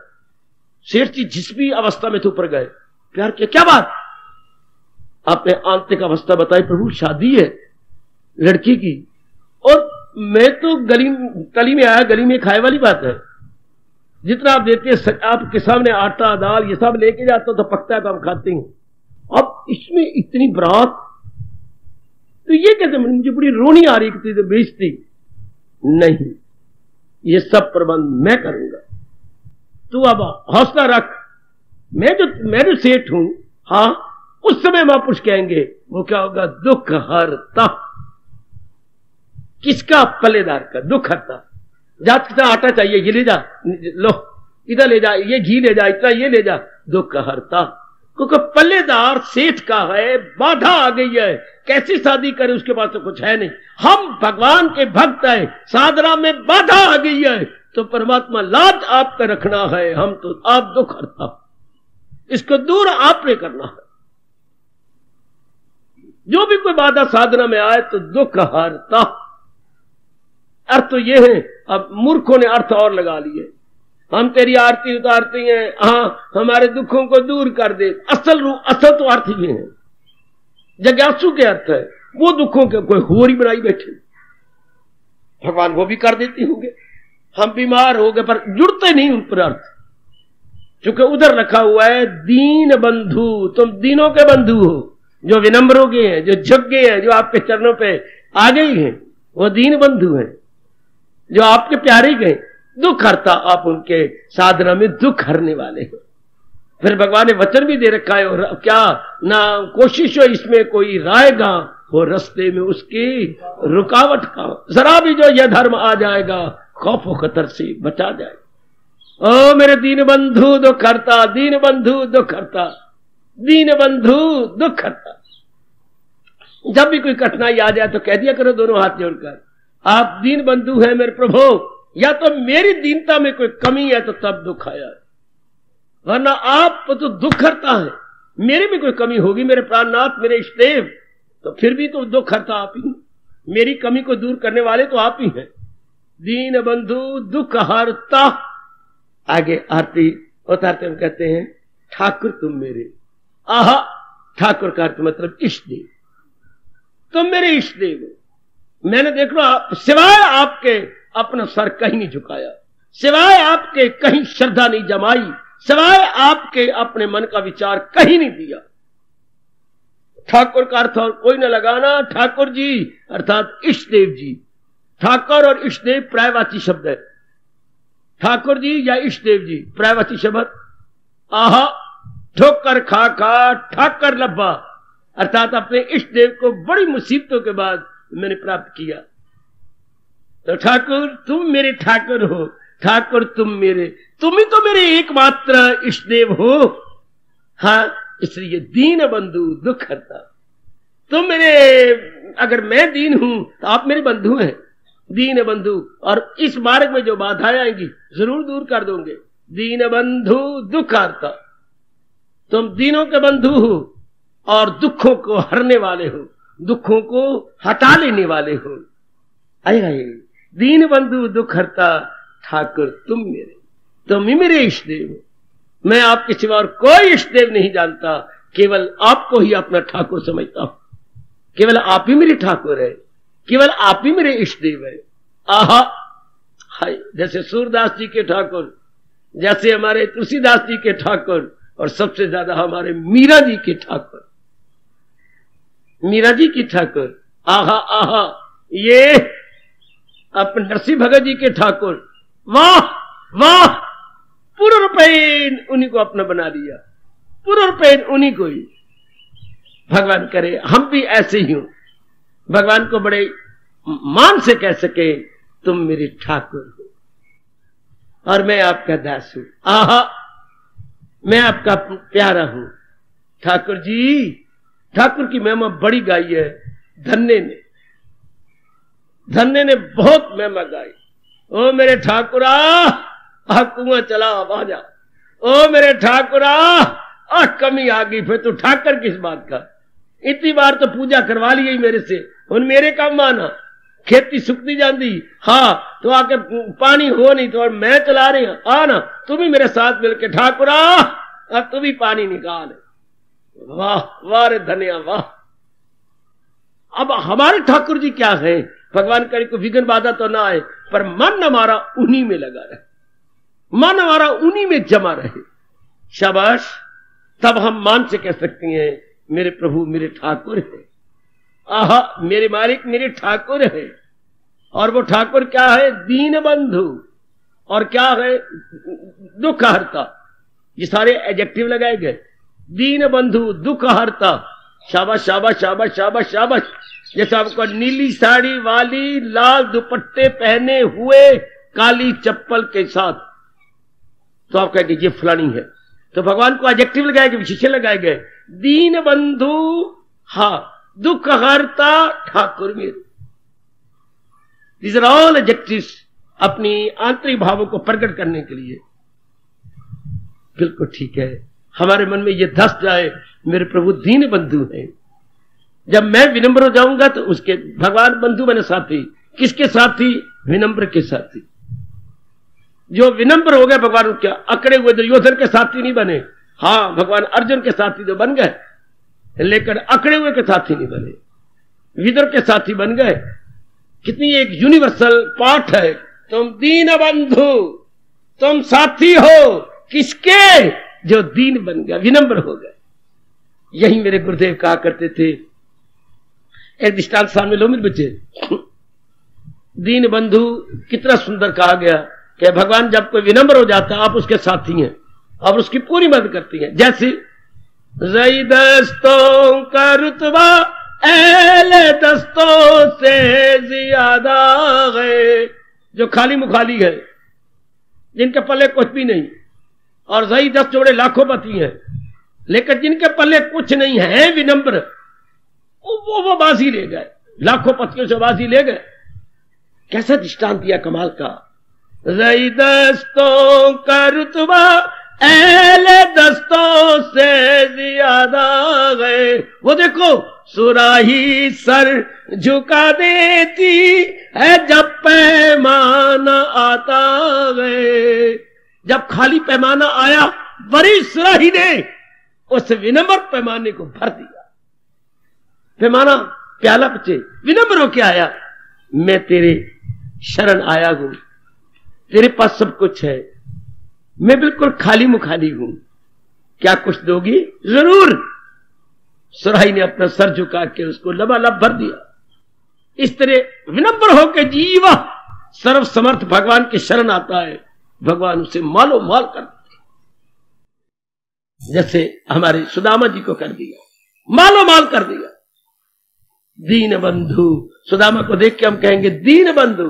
सेठ जी जिस भी अवस्था में थे ऊपर गए, प्यार किया, क्या बात, आपने आंतरिक अवस्था बताई, प्रभु शादी है लड़की की, और मैं तो तली में आया गली में खाए वाली बात है, जितना आप देते हैं आपके सामने आटा दाल ये सब लेके जाता तो पकता है तो हम खाते हैं, अब इसमें इतनी बरात, तो ये कहते मुझे बड़ी रोनी आ रही थी, तो बेइज्जती नहीं, ये सब प्रबंध मैं करूंगा, तू अब हौसला रख, मैं जो सेठ हूं, हाँ उस समय महापुरुष कहेंगे वो क्या होगा, दुख हरता। किसका, पल्लेदार का दुख हरता। जात कितना आटा चाहिए, ये ले जा, लो इधर ले जा, ये घी ले जा, इतना ये ले जा, दुख हरता। क्योंकि पल्लेदार सेठ का है, बाधा आ गई है, कैसी शादी करे, उसके पास तो कुछ है नहीं। हम भगवान के भक्त है, साधना में बाधा आ गई है, तो परमात्मा लाज आपका रखना है, हम तो आप दुख हरता, इसको दूर आपने करना है। जो भी कोई बाधा साधना में आए तो दुख हरता, अर्थ तो ये है। अब मूर्खों ने अर्थ और लगा लिए, हम तेरी आरती उतारती हैं, हाँ हमारे दुखों को दूर कर दे, असल तो अर्थ ये है, जिज्ञासु के अर्थ है, वो दुखों के कोई होरी बनाई बैठे, भगवान वो भी कर देती होंगे, हम बीमार हो गए पर जुड़ते नहीं उन पर अर्थ, क्योंकि उधर रखा हुआ है दीन बंधु, तुम दीनों के बंधु हो, जो विनम्र हो गए हैं, जो झुक गए हैं, जो आपके चरणों पे आ गई हैं, वो दीन बंधु हैं, जो आपके प्यारे गए। दुख हरता, आप उनके साधना में दुख हरने वाले हैं। फिर भगवान ने वचन भी दे रखा है, और क्या ना कोशिश हो इसमें कोई रायगा हो, रस्ते में उसकी रुकावट का, जरा भी जो यह धर्म आ जाएगा खौफ व खतर से बचा जाए। ओ मेरे दीन बंधु दुख हरता, दीन बंधु दुख हरता, दीन बंधु दुख हरता। जब भी कोई कठिनाई आ जाए तो कह दिया करो दोनों हाथ जोड़कर, आप दीन बंधु हैं मेरे प्रभु, या तो मेरी दीनता में कोई कमी है तो तब दुख आया, वरना आप तो दुख हरता है। मेरे में कोई कमी होगी मेरे प्राणनाथ, मेरे इष्टदेव, तो फिर भी तो दुख हरता आप ही, मेरी कमी को दूर करने वाले तो आप ही हैं। दीन बंधु दुख हरता। आगे आरती उतारते हम कहते हैं ठाकुर तुम मेरे, आहा ठाकुर का अर्थ मतलब इष्टदेव, तुम मेरे इष्टदेव हो। मैंने देख लो सिवाय आपके अपना सर कहीं नहीं झुकाया, सिवाय आपके कहीं श्रद्धा नहीं जमाई, सिवाय आपके अपने मन का विचार कहीं नहीं दिया। ठाकुर का अर्थ और कोई न लगाना, ठाकुर जी अर्थात इष्टदेव जी। ठाकुर और इष्टदेव पर्यायवाची शब्द है। ठाकुर जी या इष्टदेव जी पर्यायवाची शब्द। आहा ठोकर खा खा ठाकर लब्बा, अर्थात अपने इष्टदेव को बड़ी मुसीबतों के बाद मैंने प्राप्त किया। तो ठाकुर तुम मेरे ठाकुर हो, ठाकुर तुम मेरे, तुम ही तो मेरे एकमात्र इष्टदेव हो। हाँ, इसलिए दीन बंधु दुख हरता। तुम मेरे, अगर मैं दीन हूं तो आप मेरे बंधु हैं, दीन बंधु। और इस मार्ग में जो बाधाएं आएंगी जरूर दूर कर दोगे। दीन बंधु दुख हरता, तुम दीनों के बंधु हो और दुखों को हरने वाले हो, दुखों को हटा लेने वाले हो। आए दीन बंधु दुख हरता, ठाकुर तुम मेरे, तुम ही मेरे इष्टदेव हो। मैं आपके सिवा और कोई इष्टदेव नहीं जानता, केवल आपको ही अपना ठाकुर समझता हूं। केवल आप ही मेरे ठाकुर है, केवल आप ही मेरे इष्टदेव है। आहा हाय, जैसे सूरदास जी के ठाकुर, जैसे हमारे तुलसीदास जी के ठाकुर, और सबसे ज्यादा हमारे मीरा जी के ठाकुर, मीरा जी की ठाकुर। आहा आहा, ये अपने नरसिंह भगत जी के ठाकुर, वाह वाह, पूर्ण रूपेण उन्हीं को अपना बना लिया, पूर्ण रूपेण उन्हीं को ही। भगवान करे हम भी ऐसे ही हो, भगवान को बड़े मान से कह सके तुम मेरे ठाकुर हो और मैं आपका दास हूं। आहा, मैं आपका प्यारा हूं। ठाकुर जी, ठाकुर की महिमा बड़ी गाई है धन्य ने, धन्य ने बहुत महिमा गाई। ओ मेरे ठाकुरा, कुआं चला बाजा, ओ मेरे ठाकुरा, कमी आ गई, फिर तो ठाकर किस बात का। इतनी बार तो पूजा करवा ली गई मेरे से, हुन मेरे काम आना, खेती सुखती जाती, हाँ तो आके पानी हो नहीं तो और मैं चला रही हूं, आना तुम ही मेरे साथ मिलके ठाकुरा, अब तुम ही पानी निकाल। वाह वाह रे धनिया वाह। अब हमारे ठाकुर जी क्या है, भगवान करे को विघ्न बाधा तो ना आए, पर मन हमारा उन्हीं में लगा रहे, मन हमारा उन्हीं में जमा रहे। शाबाश, तब हम मान से कह सकते हैं मेरे प्रभु मेरे ठाकुर है। आहा, मेरे मालिक मेरे ठाकुर है। और वो ठाकुर क्या है, दीन बंधु, और क्या है, दुख हरता। ये सारे एडजेक्टिव लगाए गए, दीन बंधु दुख हरता। शाबाश शाबाश शाबाश शाबाश शाबाश। जैसे आपको नीली साड़ी वाली लाल दुपट्टे पहने हुए काली चप्पल के साथ, तो आप कहेंगे ये फलानी है, तो भगवान को एडजेक्टिव लगाए गए, विशेषण लगाए गए। दीन बंधु, हाँ, दुख हरता ठाकुर मेरे। दीज आर ऑल एडजेक्टिव्स अपनी आंतरिक भावों को प्रकट करने के लिए। बिल्कुल ठीक है, हमारे मन में ये धस जाए मेरे प्रभु दीन बंधु हैं। जब मैं विनम्र हो जाऊंगा तो उसके भगवान बंधु बने साथी। किसके साथी, विनम्र के साथी। जो विनम्र हो गए भगवान क्या अकड़े हुए दुर्योधन के साथी नहीं बने। हाँ, भगवान अर्जुन के साथी तो बन गए, लेकिन अकड़े हुए के साथी नहीं बने, विदुर के साथी बन गए। कितनी एक यूनिवर्सल पाठ है, तुम दीन बंधु, तुम साथी हो किसके, जो दीन बन गया, विनम्र हो गए। यही मेरे गुरुदेव कहा करते थे। एक दृष्टांत सामने लो मेरे बच्चे, दीन बंधु कितना सुंदर कहा गया कि भगवान जब कोई विनम्र हो जाता है आप उसके साथी हैं और उसकी पूरी मदद करती हैं। जैसे रई दस्तों का रुतबा एले दस्तों से ज्यादा है, जो खाली मुखाली है, जिनके पल्ले कुछ भी नहीं, और सही 10 जोड़े लाखोंपति हैं, लेकिन जिनके पल्ले कुछ नहीं है, विनम्र, वो बाजी ले गए, लाखोंपतियों से बाजी ले गए। कैसा दृष्टांत दिया कमाल का। रई दस्तों का रुतबा एले दस्तों से ज्यादा गए। वो देखो सुराही सर झुका देती है जब पैमाना आता गए। जब खाली पैमाना आया, बड़ी सुराही ने उस विनम्र पैमाने को भर दिया। पैमाना प्याला बचे, विनम्र होके आया, मैं तेरे शरण आया हूं, तेरे पास सब कुछ है, मैं बिल्कुल खाली मुखाली हूं, क्या कुछ दोगी? जरूर। सुराही ने अपना सर झुका के उसको लबालब भर दिया। इस तरह विनम्र होकर जीवा सर्व समर्थ भगवान की शरण आता है, भगवान उसे मालो माल कर देते, जैसे हमारे सुदामा जी को कर दिया, मालो माल कर दिया। दीन बंधु, सुदामा को देख के हम कहेंगे दीन बंधु।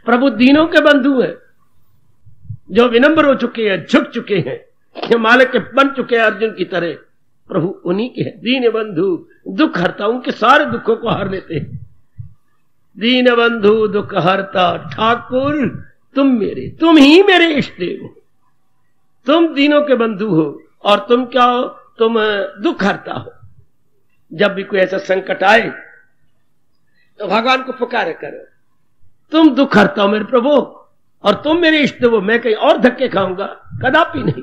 प्रभु दीनों के बंधु हैं, जो विनम्र हो चुके हैं, झुक चुके हैं, हिमालय के बन चुके हैं अर्जुन की तरह। प्रभु उन्हीं के हैं दीन बंधु, दुख हरता, उनके सारे दुखों को हर लेते हैं। दीन बंधु दुख हरता ठाकुर तुम ही मेरे इष्ट देव हो। तुम दीनों के बंधु हो और तुम क्या हो? तुम दुख हरता हो। जब भी कोई ऐसा संकट आए तो भगवान को पुकारे करो, तुम दुख हरता हो मेरे प्रभु, और तुम मेरे इष्ट हो। मैं कहीं और धक्के खाऊंगा? कदापि नहीं।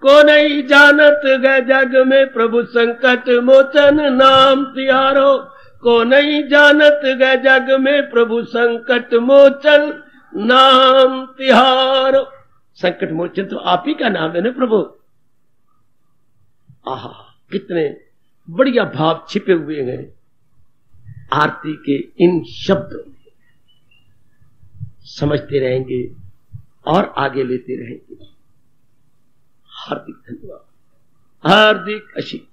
को नहीं जानत गए जग में प्रभु संकट मोचन नाम तिहारो। को नहीं जानत गए जग में प्रभु संकट मोचन नाम तिहारो। संकट मोचन तो आप ही का नाम है ना प्रभु। आहा, कितने बढ़िया भाव छिपे हुए हैं आरती के इन शब्दों में। समझते रहेंगे और आगे लेते रहेंगे। हार्दिक धन्यवाद, हार्दिक आशीर्वाद।